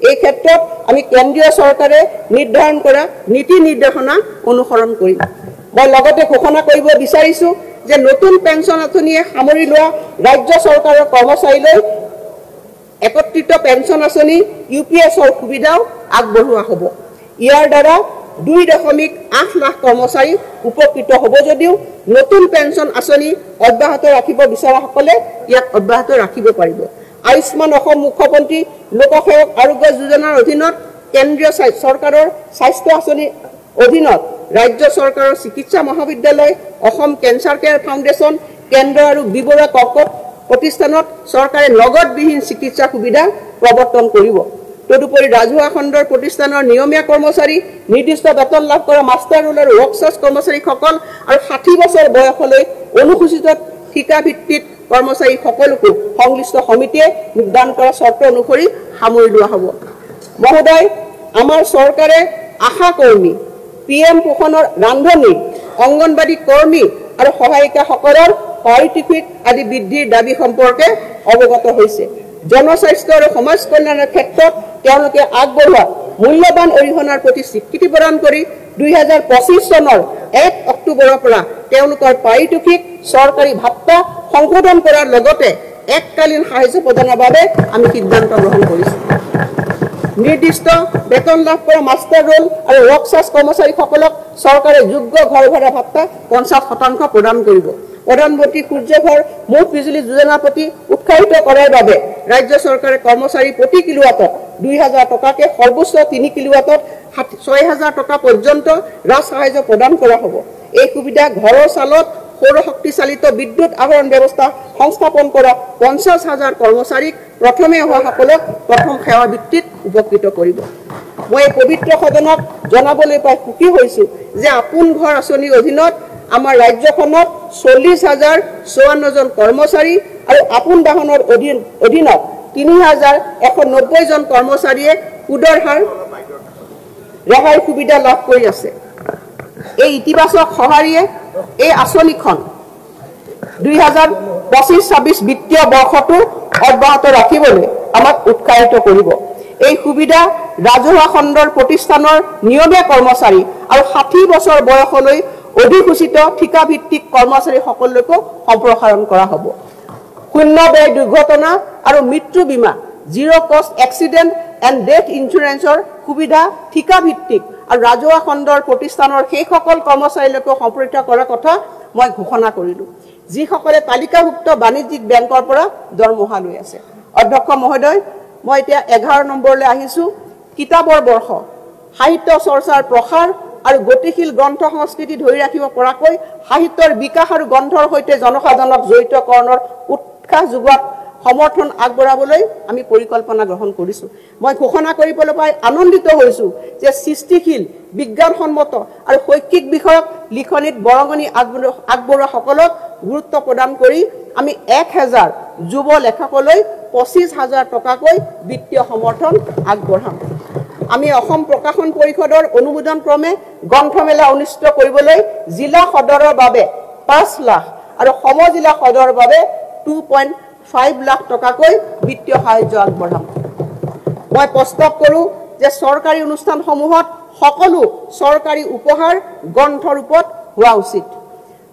এই ক্ষেত্ৰত আমি কেন্দ্ৰীয় চৰকাৰে নিৰ্ধাৰণ কৰা নীতি নিৰ্দেশনা অনুসৰণ কৰিম। মই লগতে ঘোষণা কৰিব বিচাৰিছোঁ যে নতুন পেঞ্চন আঁচনিয়ে সামৰি লোৱা ৰাজ্য চৰকাৰৰ কৰ্মচাৰীলৈ একত্ৰিত পেঞ্চন আঁচনি UPSৰ সুবিধাও আগবঢ়োৱা হ'ব। ইয়াৰ দ্বাৰা 2.8 লাখ কৰ্মচাৰী উপকৃত হ'ব যদিও নতুন পেঞ্চন আঁচনি অব্যাহত ৰাখিব বিচৰাসকলে ইয়াক অব্যাহত ৰাখিব পাৰিব। আয়ুষ্মান অসম মুখ্যমন্ত্ৰী লোকসেৱক আৰোগ্য যোজনাৰ অধীনত কেন্দ্ৰীয় চৰকাৰৰ স্বাস্থ্য আঁচনিৰ অধীনত ৰাজ্য চৰকাৰৰ চিকিৎসা মহাবিদ্যালয়, অসম কেঞ্চাৰ কেয়াৰ ফাউণ্ডেশ্যন, কেন্দ্ৰ আৰু বিবৰা কৰ্কট প্ৰতিষ্ঠানত চৰকাৰে নগদবিহীন চিকিৎসা সুবিধা প্ৰৱৰ্তন কৰিব। তদুপৰি ৰাজহুৱা খণ্ডৰ প্ৰতিষ্ঠানৰ নিয়মীয়া কৰ্মচাৰী, নিৰ্দিষ্ট বেতন লাভ কৰা মাষ্টাৰ ৰোল আৰু ৱৰ্কছৰ্চ কৰ্মচাৰীসকল আৰু 60 বছৰ বয়সলৈ অনুসূচিত ঠিকা ভিত্তিত কৰ্মচাৰী সকলোকো সংশ্লিষ্ট সমিতিয়ে নিৰ্ধাৰণ কৰা চৰ্ত অনুসৰি সামৰি লোৱা হ'ব। মহোদয়, আমাৰ চৰকাৰে আশা কৰ্মী, PM পোষণৰ ৰান্ধনী, অংগনবাড়ী কৰ্মী আৰু সহায়িকাসকলৰ পাৰিতোষিক আদি বৃদ্ধিৰ দাবী সম্পৰ্কে অৱগত হৈছে। জনস্বাস্থ্য আৰু সমাজ কল্যাণৰ ক্ষেত্ৰত তেওঁলোকে আগবঢ়োৱা মূল্যৱান অৰিহণাৰ প্ৰতি স্বীকৃতি প্ৰদান কৰি 2025 চনৰ 1 অক্টোবৰৰ পৰা তেওঁলোকৰ পাৰিতোষিক চৰকাৰী ভাত্তা সংশোধন কৰাৰ লগতে এককালীন সাহায্য প্ৰদানৰ বাবে আমি সিদ্ধান্ত গ্ৰহণ কৰিছোঁ। নিৰ্দিষ্ট বেতন লাভ কৰা মাষ্টাৰ ৰোল আৰু ৱৰ্কছাৰ্ছ কৰ্মচাৰীসকলক চৰকাৰে যোগ্য ঘৰ ভাড়া ভাত্তা 50% প্ৰদান কৰিব। প্ৰধানমন্ত্ৰী সূৰ্য ঘৰ মুফ্ত বিজুলী যোজনাৰ প্ৰতি উৎসাহিত কৰাৰ বাবে ৰাজ্য চৰকাৰে কৰ্মচাৰী প্ৰতি কিলোৱাটত 2000 টকাকে সৰ্বোচ্চ 3 কিলোৱাটত 6000 টকা পৰ্যন্ত ৰাজ সাহায্য প্ৰদান কৰা হ'ব। এই সুবিধা ঘৰৰ চালত সৌৰ শক্তি চালিত বিদ্যুৎ আহৰণ ব্যৱস্থা সংস্থাপন কৰা 50,000 কৰ্মচাৰীক প্ৰথমে অহাসকলক প্ৰথম সেৱা ভিত্তিত উপকৃত কৰিব। মই এই পবিত্ৰ সদনক জনাবলৈ পাই সুখী হৈছোঁ যে আপোন ঘৰ আঁচনিৰ অধীনত আমাৰ ৰাজ্যখনত 40,054 জন কৰ্মচাৰী আৰু আপোন বাহনৰ অধীনত 3,190 জন কৰ্মচাৰীয়ে সুদৰ হাৰ ৰেহাই সুবিধা লাভ কৰি আছে। এই ইতিবাচক সঁহাৰিয়ে এই আঁচনিখন 2025-26 বিত্তীয় বৰ্ষটো অব্যাহত ৰাখিবলৈ আমাক উৎসাহিত কৰিব। এই সুবিধা ৰাজহুৱা খণ্ডৰ প্ৰতিষ্ঠানৰ নিয়মীয়া কৰ্মচাৰী আৰু 60 বছৰ বয়সলৈ অধিসূচিত ঠিকাভিত্তিক কৰ্মচাৰীসকললৈকো সম্প্ৰসাৰণ কৰা হ'ব। শূন্য ব্যয় দুৰ্ঘটনা আৰু মৃত্যু বীমা জিৰ' কষ্ট এক্সিডেণ্ট এণ্ড ডেথ ইঞ্চুৰেঞ্চৰ সুবিধা ঠিকাভিত্তিক আৰু ৰাজহুৱা খণ্ডৰ প্ৰতিষ্ঠানৰ সেইসকল কৰ্মচাৰীলৈকে সম্প্ৰসাৰিত কৰাৰ কথা মই ঘোষণা কৰিলোঁ যিসকলে তালিকাভুক্ত বাণিজ্যিক বেংকৰ পৰা দৰমহা লৈ আছে। অধ্যক্ষ মহোদয়, মই এতিয়া 11 নম্বৰলৈ আহিছোঁ। কিতাপৰ বৰ্ষ সাহিত্য চৰ্চাৰ প্ৰসাৰ আৰু গতিশীল গ্ৰন্থ সংস্কৃতি ধৰি ৰাখিব পৰাকৈ সাহিত্যৰ বিকাশ আৰু গ্ৰন্থৰ সৈতে জনসাধাৰণক জড়িতকৰণৰ উৎসাহ যোগোৱাত সমৰ্থন আগবঢ়াবলৈ আমি পৰিকল্পনা গ্ৰহণ কৰিছোঁ। মই ঘোষণা কৰিবলৈ পাই আনন্দিত হৈছোঁ যে সৃষ্টিশীল বিজ্ঞানসন্মত আৰু শৈক্ষিক বিষয়ক লিখনিত বৰঙণি আগবঢ়োৱাসকলক গুৰুত্ব প্ৰদান কৰি আমি 1000 যুৱ লেখকলৈ 25,000 টকাকৈ বিত্তীয় সমৰ্থন আগবঢ়াম। আমি অসম প্ৰকাশন পৰিষদৰ অনুমোদন ক্ৰমে গ্ৰন্থমেলা অনুষ্ঠিত কৰিবলৈ জিলা সদৰৰ বাবে 5 লাখ আৰু সমজিলা সদৰৰ বাবে 2.5 লাখ টকাকৈ বিত্তীয় সাহায্য আগবঢ়াম। মই প্ৰস্তাৱ কৰোঁ যে চৰকাৰী অনুষ্ঠানসমূহত সকলো চৰকাৰী উপহাৰ গ্ৰন্থ ৰূপত হোৱা উচিত,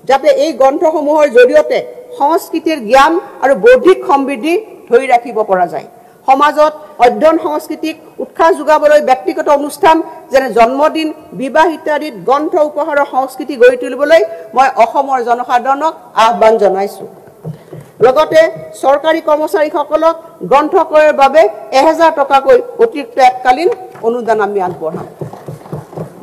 যাতে এই গ্ৰন্থসমূহৰ জৰিয়তে সংস্কৃতিৰ জ্ঞান আৰু বৌদ্ধিক সমৃদ্ধি ধৰি ৰাখিব পৰা যায়। সমাজত অধ্যয়ন সংস্কৃতিক উৎসাহ যোগাবলৈ ব্যক্তিগত অনুষ্ঠান যেনে জন্মদিন, বিবাহ ইত্যাদিত গ্ৰন্থ উপহাৰৰ সংস্কৃতি গঢ়ি তুলিবলৈ মই অসমৰ জনসাধাৰণক আহ্বান জনাইছোঁ। লগতে চৰকাৰী কৰ্মচাৰীসকলক গ্ৰন্থ ক্ৰয়ৰ বাবে 1000 টকাকৈ অতিৰিক্ত এককালীন অনুদান আমি আগবঢ়াম।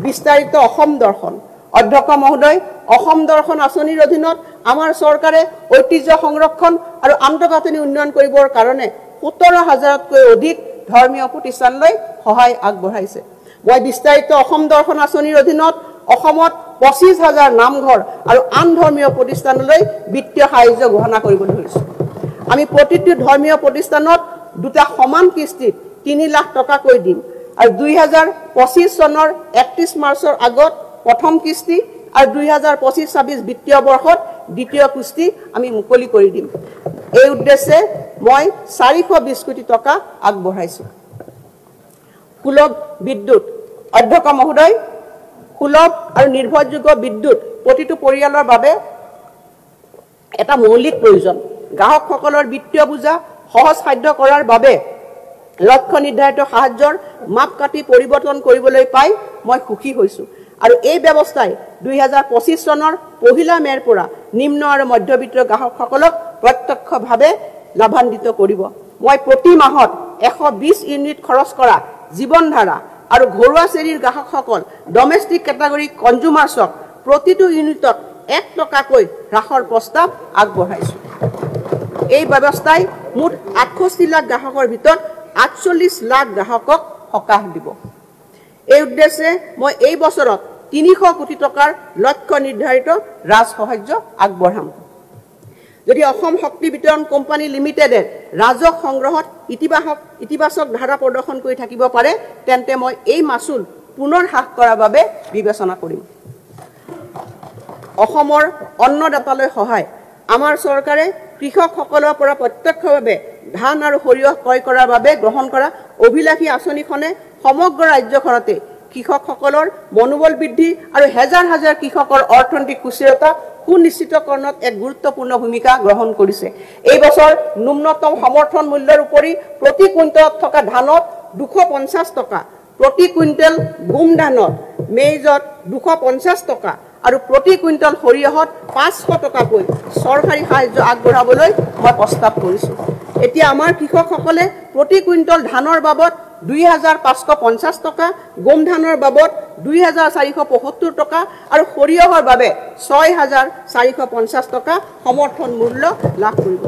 বিস্তাৰিত অসম দৰ্শন। অধ্যক্ষ মহোদয়, অসম দৰ্শন আঁচনিৰ অধীনত আমাৰ চৰকাৰে ঐতিহ্য সংৰক্ষণ আৰু আন্তঃগাঁথনি উন্নয়ন কৰিবৰ কাৰণে 17,000তকৈ অধিক ধৰ্মীয় প্ৰতিষ্ঠানলৈ সহায় আগবঢ়াইছে। মই বিস্তাৰিত অসম দৰ্শন আঁচনিৰ অধীনত অসমত 25,000 নামঘৰ আৰু আন ধৰ্মীয় প্ৰতিষ্ঠানলৈ বিত্তীয় সাহায্য ঘোষণা কৰিবলৈ ধৰিছোঁ। আমি প্ৰতিটো ধৰ্মীয় প্ৰতিষ্ঠানত দুটা সমান কিস্তিত 3 লাখ টকাকৈ দিম আৰু 2025 চনৰ 31 মাৰ্চৰ আগত প্ৰথম কিস্তি আৰু 2025-26 বিত্তীয় বৰ্ষত দ্বিতীয় কিস্তি আমি মুকলি কৰি দিম। এই উদ্দেশ্যে মই 420 কোটি টকা আগবঢ়াইছোঁ। সুলভ বিদ্যুৎ। অধ্যক্ষ মহোদয়, সুলভ আৰু নিৰ্ভৰযোগ্য বিদ্যুৎ প্ৰতিটো পৰিয়ালৰ বাবে এটা মৌলিক প্ৰয়োজন। গ্ৰাহকসকলৰ বিত্তীয় বোজা সহজসাধ্য কৰাৰ বাবে লক্ষ্য নিৰ্ধাৰিত সাহায্যৰ মাপকাঠি পৰিৱৰ্তন কৰিবলৈ পাই মই সুখী হৈছোঁ আৰু এই ব্যৱস্থাই 2025 চনৰ 1 মে'ৰ পৰা নিম্ন আৰু মধ্যবিত্ত গ্ৰাহকসকলক প্ৰত্যক্ষভাৱে লাভান্বিত কৰিব। মই প্ৰতি মাহত 120 ইউনিট খৰচ কৰা জীৱনধাৰা আৰু ঘৰুৱা শ্ৰেণীৰ গ্ৰাহকসকল ডমেষ্টিক কেটাগৰী কনজিউমাৰ্ছক প্ৰতিটো ইউনিটত 1 টকাকৈ হ্ৰাসৰ প্ৰস্তাৱ আগবঢ়াইছোঁ। এই ব্যৱস্থাই মুঠ 68 লাখ গ্ৰাহকৰ ভিতৰত 48 লাখ গ্ৰাহকক সকাহ দিব। এই উদ্দেশ্যে মই এই বছৰত 300 কোটি টকাৰ লক্ষ্য নিৰ্ধাৰিত ৰাজ সাহায্য আগবঢ়াম। যদি অসম শক্তি বিতৰণ কোম্পানী লিমিটেডে ৰাজহ সংগ্ৰহত ইতিবাচক ধাৰা প্ৰদৰ্শন কৰি থাকিব পাৰে তেন্তে মই এই মাচুল পুনৰ হ্ৰাস কৰাৰ বাবে বিবেচনা কৰিম। অসমৰ অন্নদাতালৈ সহায়। আমাৰ চৰকাৰে কৃষকসকলৰ পৰা প্ৰত্যক্ষভাৱে ধান আৰু সৰিয়হ ক্ৰয় কৰাৰ বাবে গ্ৰহণ কৰা অভিলাষী আঁচনিখনে সমগ্ৰ ৰাজ্যখনতে কৃষকসকলৰ মনোবল বৃদ্ধি আৰু হাজাৰ হাজাৰ কৃষকৰ অৰ্থনৈতিক সুস্থিৰতা সুনিশ্চিতকৰণত এক গুৰুত্বপূৰ্ণ ভূমিকা গ্ৰহণ কৰিছে। এই বছৰ ন্যূনতম সমৰ্থন মূল্যৰ উপৰি প্ৰতি কুইণ্টলত থকা ধানত 250 টকা প্ৰতি কুইণ্টেল গুম ধানত মেইজত 250 টকা আৰু প্ৰতি কুইণ্টেল সৰিয়হত 500 টকাকৈ চৰকাৰী সাহায্য আগবঢ়াবলৈ মই প্ৰস্তাৱ কৰিছোঁ এতিয়া আমাৰ কৃষকসকলে প্ৰতি কুইণ্টেল ধানৰ বাবদ 2550 টকা গম ধানৰ বাবদ 2475 টকা আৰু সৰিয়হৰ বাবে 6450 টকা সমৰ্থন মূল্য লাভ কৰিব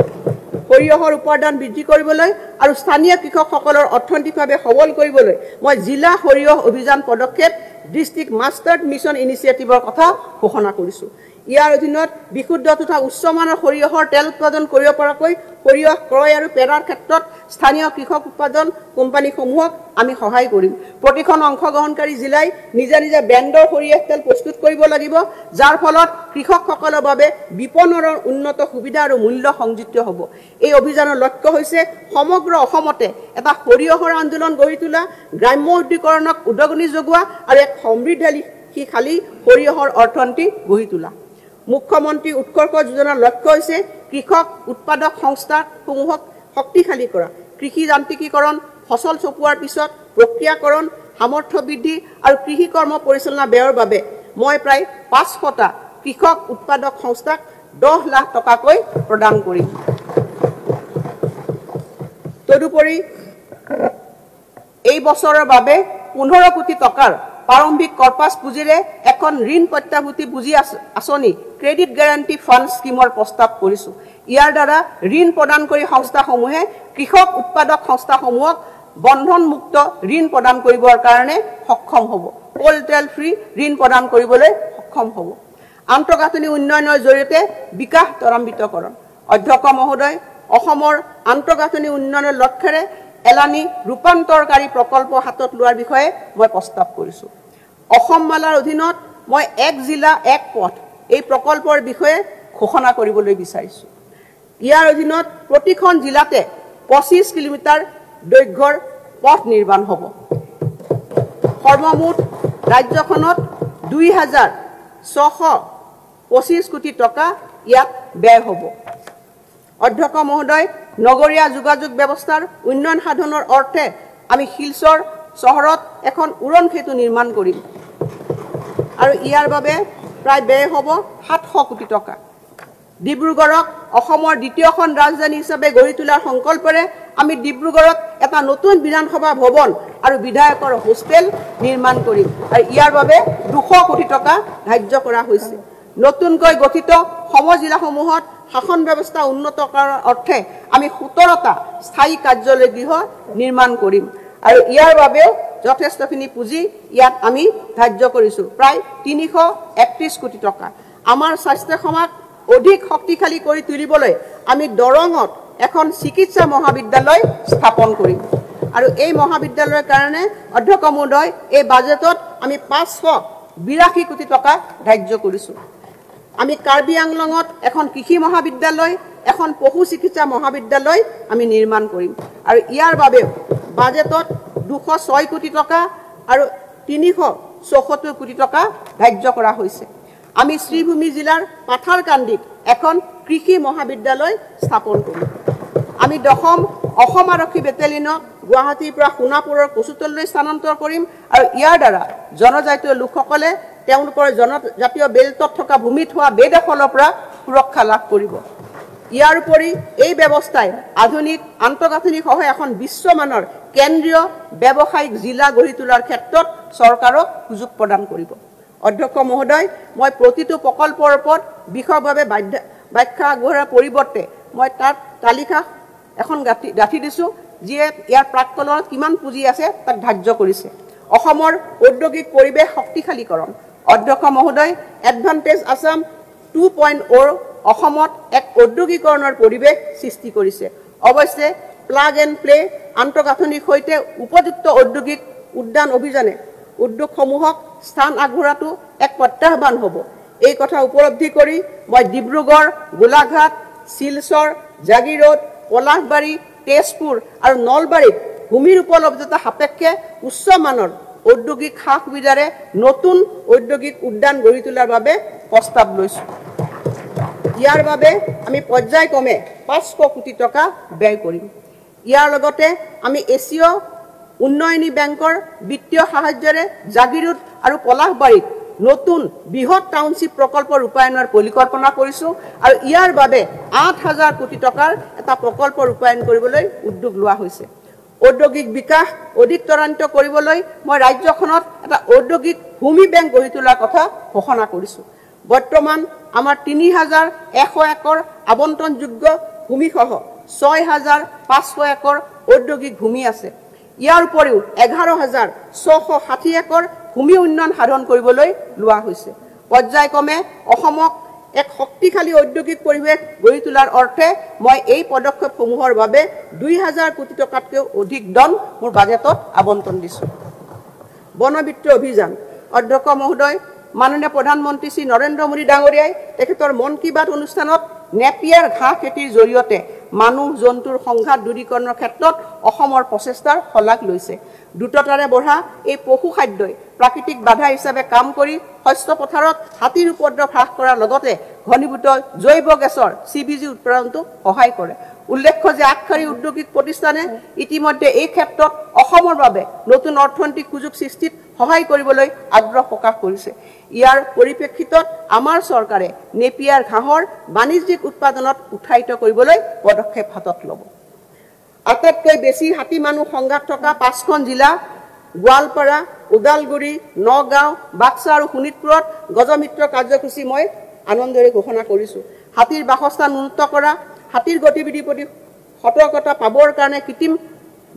সৰিয়হৰ উৎপাদন বৃদ্ধি কৰিবলৈ আৰু স্থানীয় কৃষকসকলৰ অৰ্থনৈতিকভাৱে সবল কৰিবলৈ মই জিলা সৰিয়হ অভিযান পদক্ষেপ ডিস্ট্ৰিক্ট মাষ্টাৰ্ড মিছন ইনিচিয়েটিভৰ কথা ঘোষণা কৰিছোঁ ইয়াৰ অধীনত বিশুদ্ধ তথা উচ্চমানৰ সৰিয়হৰ তেল উৎপাদন কৰিব পৰাকৈ সৰিয়হ ক্ৰয় আৰু পেৰাৰ ক্ষেত্ৰত স্থানীয় কৃষক উৎপাদন কোম্পানীসমূহক আমি সহায় কৰিম প্ৰতিখন অংশগ্ৰহণকাৰী জিলাই নিজা নিজা ব্ৰেণ্ডৰ সৰিয়হ তেল প্ৰস্তুত কৰিব লাগিব যাৰ ফলত কৃষকসকলৰ বাবে বিপণনৰ উন্নত সুবিধা আৰু মূল্য সংযুক্ত হ'ব এই অভিযানৰ লক্ষ্য হৈছে সমগ্ৰ অসমতে এটা সৰিয়হৰ আন্দোলন গঢ়ি তোলা গ্ৰাম্য উদ্যোগীকৰণক উদগনি যোগোৱা আৰু এক সমৃদ্ধিশালী সৰিয়হৰ অৰ্থনীতি গঢ়ি তোলা মুখ্যমন্ত্ৰী উৎকৰ্ষ যোজনাৰ লক্ষ্য হৈছে কৃষক উৎপাদক সংস্থাসমূহক শক্তিশালী কৰা কৃষি যান্ত্ৰিকীকৰণ ফসল চপোৱাৰ পিছত প্ৰক্ৰিয়াকৰণ সামৰ্থ্য বৃদ্ধি আৰু কৃষি কৰ্ম পৰিচালনা ব্যয়ৰ বাবে মই প্ৰায় 500টা কৃষক উৎপাদক সংস্থাক 10 লাখ টকাকৈ প্ৰদান কৰিম তদুপৰি এই বছৰৰ বাবে 15 কোটি টকাৰ প্ৰাৰম্ভিক কৰ্পাছ পুঁজিৰে এখন ঋণ প্ৰত্যাভূতি পুঁজি আঁচনি ক্ৰেডিট গ্যাৰান্টি ফাণ্ড স্কিমৰ প্ৰস্তাৱ কৰিছোঁ ইয়াৰ দ্বাৰা ঋণ প্ৰদান কৰি সংস্থাসমূহে কৃষক উৎপাদক সংস্থাসমূহক বন্ধনমুক্ত ঋণ প্ৰদান কৰিবৰ কাৰণে সক্ষম হ'ব কোল্টেল ফ্ৰী ঋণ প্ৰদান কৰিবলৈ সক্ষম হ'ব আন্তঃগাঁথনি উন্নয়নৰ জৰিয়তে বিকাশ ত্বৰান্বিতকৰণ অধ্যক্ষ মহোদয় অসমৰ আন্তঃগাঁথনি উন্নয়নৰ লক্ষ্যৰে এলানি ৰূপান্তৰকাৰী প্ৰকল্প হাতত লোৱাৰ বিষয়ে মই প্ৰস্তাৱ কৰিছোঁ অসম মালাৰ অধীনত মই এক জিলা এক পথ এই প্ৰকল্পৰ বিষয়ে ঘোষণা কৰিবলৈ বিচাৰিছোঁ ইয়াৰ অধীনত প্ৰতিখন জিলাতে 25 কিলোমিটাৰ দৈৰ্ঘ্যৰ পথ নিৰ্মাণ হ'ব সৰ্বমুঠ ৰাজ্যখনত 2625 কোটি টকা ইয়াত ব্যয় হ'ব অধ্যক্ষ মহোদয় নগৰীয়া যোগাযোগ ব্যৱস্থাৰ উন্নয়ন সাধনৰ অৰ্থে আমি শিলচৰ চহৰত এখন উৰণ সেতু নিৰ্মাণ কৰিম আৰু ইয়াৰ বাবে প্ৰায় ব্যয় হ'ব 700 কোটি টকা ডিব্ৰুগড়ক অসমৰ দ্বিতীয়খন ৰাজধানী হিচাপে গঢ়ি তোলাৰ সংকল্পৰে আমি ডিব্ৰুগড়ত এটা নতুন বিধানসভা ভৱন আৰু বিধায়কৰ হোষ্টেল নিৰ্মাণ কৰিম আৰু ইয়াৰ বাবে 200 কোটি টকা ধাৰ্য কৰা হৈছে নতুনকৈ গঠিত সমজিলাসমূহত শাসন ব্যৱস্থা উন্নত কৰাৰ অৰ্থে আমি 17টা স্থায়ী কাৰ্যালয় গৃহ নিৰ্মাণ কৰিম আৰু ইয়াৰ বাবে যথেষ্টখিনি পুঁজি ইয়াত আমি ধাৰ্য কৰিছোঁ প্ৰায় 331 কোটি টকা আমাৰ স্বাস্থ্য সেৱাক অধিক শক্তিশালী কৰি তুলিবলৈ আমি দৰঙত এখন চিকিৎসা মহাবিদ্যালয় স্থাপন কৰিম আৰু এই মহাবিদ্যালয়ৰ কাৰণে অধ্যক্ষ মহোদয় এই বাজেটত আমি 582 কোটি টকা ধাৰ্য কৰিছোঁ আমি কাৰ্বি আংলঙত এখন কৃষি মহাবিদ্যালয় এখন পশু চিকিৎসা মহাবিদ্যালয় আমি নিৰ্মাণ কৰিম আৰু ইয়াৰ বাবে বাজেটত 206 কোটি টকা আৰু 374 কোটি টকা ধাৰ্য কৰা হৈছে আমি শ্ৰীভূমি জিলাৰ পাথাৰকান্দিত এখন কৃষি মহাবিদ্যালয় স্থাপন কৰিম আমি দশম অসম আৰক্ষী বেটেলিয়নক গুৱাহাটীৰ পৰা সোণাপুৰৰ কচুতললৈ স্থানান্তৰ কৰিম আৰু ইয়াৰ দ্বাৰা জনজাতীয় লোকসকলে তেওঁলোকৰ জনজাতীয় বেল্টত থকা ভূমিত হোৱা বেদখলৰ পৰা সুৰক্ষা লাভ কৰিব ইয়াৰ উপৰি এই ব্যৱস্থাই আধুনিক আন্তঃগাঁথনি সহ এখন বিশ্বমানৰ কেন্দ্ৰীয় ব্যৱসায়িক জিলা গঢ়ি তোলাৰ ক্ষেত্ৰত চৰকাৰক সুযোগ প্ৰদান কৰিব অধ্যক্ষ মহোদয় মই প্ৰতিটো প্ৰকল্পৰ ওপৰত বিশদভাৱে ব্যাখ্যা আগবঢ়োৱাৰ পৰিৱৰ্তে মই তাত তালিকা এখন গাঁঠি দিছোঁ যিয়ে ইয়াৰ প্ৰাক্কলনত কিমান পুঁজি আছে তাক ধাৰ্য কৰিছে অসমৰ ঔদ্যোগিক পৰিৱেশ শক্তিশালীকৰণ অধ্যক্ষ মহোদয় এডভান্টেজ আসাম 2.0 অসমত এক ঔদ্যোগিকৰণৰ পৰিৱেশ সৃষ্টি কৰিছে অৱশ্যে প্লাগ এণ্ড প্লে আন্তঃগাঁথনিৰ সৈতে উপযুক্ত ঔদ্যোগিক উদ্যান অভিযানে উদ্যোগসমূহক স্থান আগবঢ়োৱাটো এক প্ৰত্যাহ্বান হ'ব এই কথা উপলব্ধি কৰি মই ডিব্ৰুগড় গোলাঘাট শিলচৰ জাগিৰোড পলাশবাৰী তেজপুৰ আৰু নলবাৰীত ভূমিৰ উপলব্ধতা সাপেক্ষে উচ্চমানৰ ঔদ্যোগিক সা সুবিধাৰে নতুন ঔদ্যোগিক উদ্যান গঢ়ি তোলাৰ বাবে প্ৰস্তাৱ লৈছোঁ ইয়াৰ বাবে আমি পৰ্যায়ক্ৰমে 500 কোটি টকা ব্যয় কৰিম ইয়াৰ লগতে আমি এছীয় উন্নয়নী বেংকৰ বিত্তীয় সাহায্যৰে জাগিৰোড আৰু পলাশবাৰীত নতুন বৃহৎ টাউনশ্বিপ প্ৰকল্প ৰূপায়ণৰ পৰিকল্পনা কৰিছোঁ আৰু ইয়াৰ বাবে ৮,০০০ কোটি টকাৰ এটা প্ৰকল্প ৰূপায়ণ কৰিবলৈ উদ্যোগ লোৱা হৈছে। ঔদ্যোগিক বিকাশ অধিক ত্বৰান্বিত কৰিবলৈ মই ৰাজ্যখনত এটা ঔদ্যোগিক ভূমি বেংক গঢ়ি তোলাৰ কথা ঘোষণা কৰিছোঁ। বৰ্তমান আমাৰ ৩,১০০ একৰ আবণ্টনযোগ্য ভূমিসহ ৬,৫০০ একৰ ঔদ্যোগিক ভূমি আছে। ইয়াৰ উপৰিও ১১,৬৬০ একৰ ভূমি উন্নয়ন সাধন কৰিবলৈ লোৱা হৈছে। পৰ্যায়ক্ৰমে অসমক এক শক্তিশালী ঔদ্যোগিক পৰিৱেশ গঢ়ি তোলাৰ অৰ্থে মই এই পদক্ষেপসমূহৰ বাবে ২,০০০ কোটি টকাতকৈ অধিক ধন মোৰ বাজেটত আবণ্টন দিছোঁ। বনবিত্ত অভিযান অধ্যক্ষ মহোদয়, মাননীয় প্ৰধানমন্ত্ৰী শ্ৰী নৰেন্দ্ৰ মোদী ডাঙৰীয়াই তেখেতৰ মন কী বাত অনুষ্ঠানত নেপিয়াৰ ঘাঁহ খেতিৰ জৰিয়তে মানুহ জন্তুৰ সংঘাত দূৰীকৰণৰ ক্ষেত্ৰত অসমৰ প্ৰচেষ্টাৰ শলাগ লৈছে। দ্ৰুততাৰে বঢ়া এই পশু খাদ্যই প্ৰাকৃতিক বাধা হিচাপে কাম কৰি শস্য পথাৰত হাতীৰ উপদ্ৰৱ হ্ৰাস কৰাৰ লগতে ঘনীভূত জৈৱ গেছৰ CBG উৎপাদনতো সহায় কৰে। উল্লেখ্য যে আগশাৰী ঔদ্যোগিক প্ৰতিষ্ঠানে ইতিমধ্যে এই ক্ষেত্ৰত অসমৰ বাবে নতুন অৰ্থনৈতিক সুযোগ সৃষ্টিত সহায় কৰিবলৈ আগ্ৰহ প্ৰকাশ কৰিছে। ইয়াৰ পৰিপ্ৰেক্ষিতত আমাৰ চৰকাৰে নেপিয়াৰ ঘাঁহৰ বাণিজ্যিক উৎপাদনত উৎসাহিত কৰিবলৈ পদক্ষেপ হাতত ল'ব। আটাইতকৈ বেছি হাতী মানুহ সংঘাত থকা ৫খন জিলা গোৱালপাৰা, ওদালগুৰি, নগাঁও, বাক্সা আৰু শোণিতপুৰত গজমিত্ৰ কাৰ্যসূচী মই আনন্দেৰে ঘোষণা কৰিছোঁ। হাতীৰ বাসস্থান উন্নত কৰা, হাতীৰ গতিবিধিৰ প্ৰতি সতৰ্কতা পাবৰ কাৰণে কৃত্ৰিম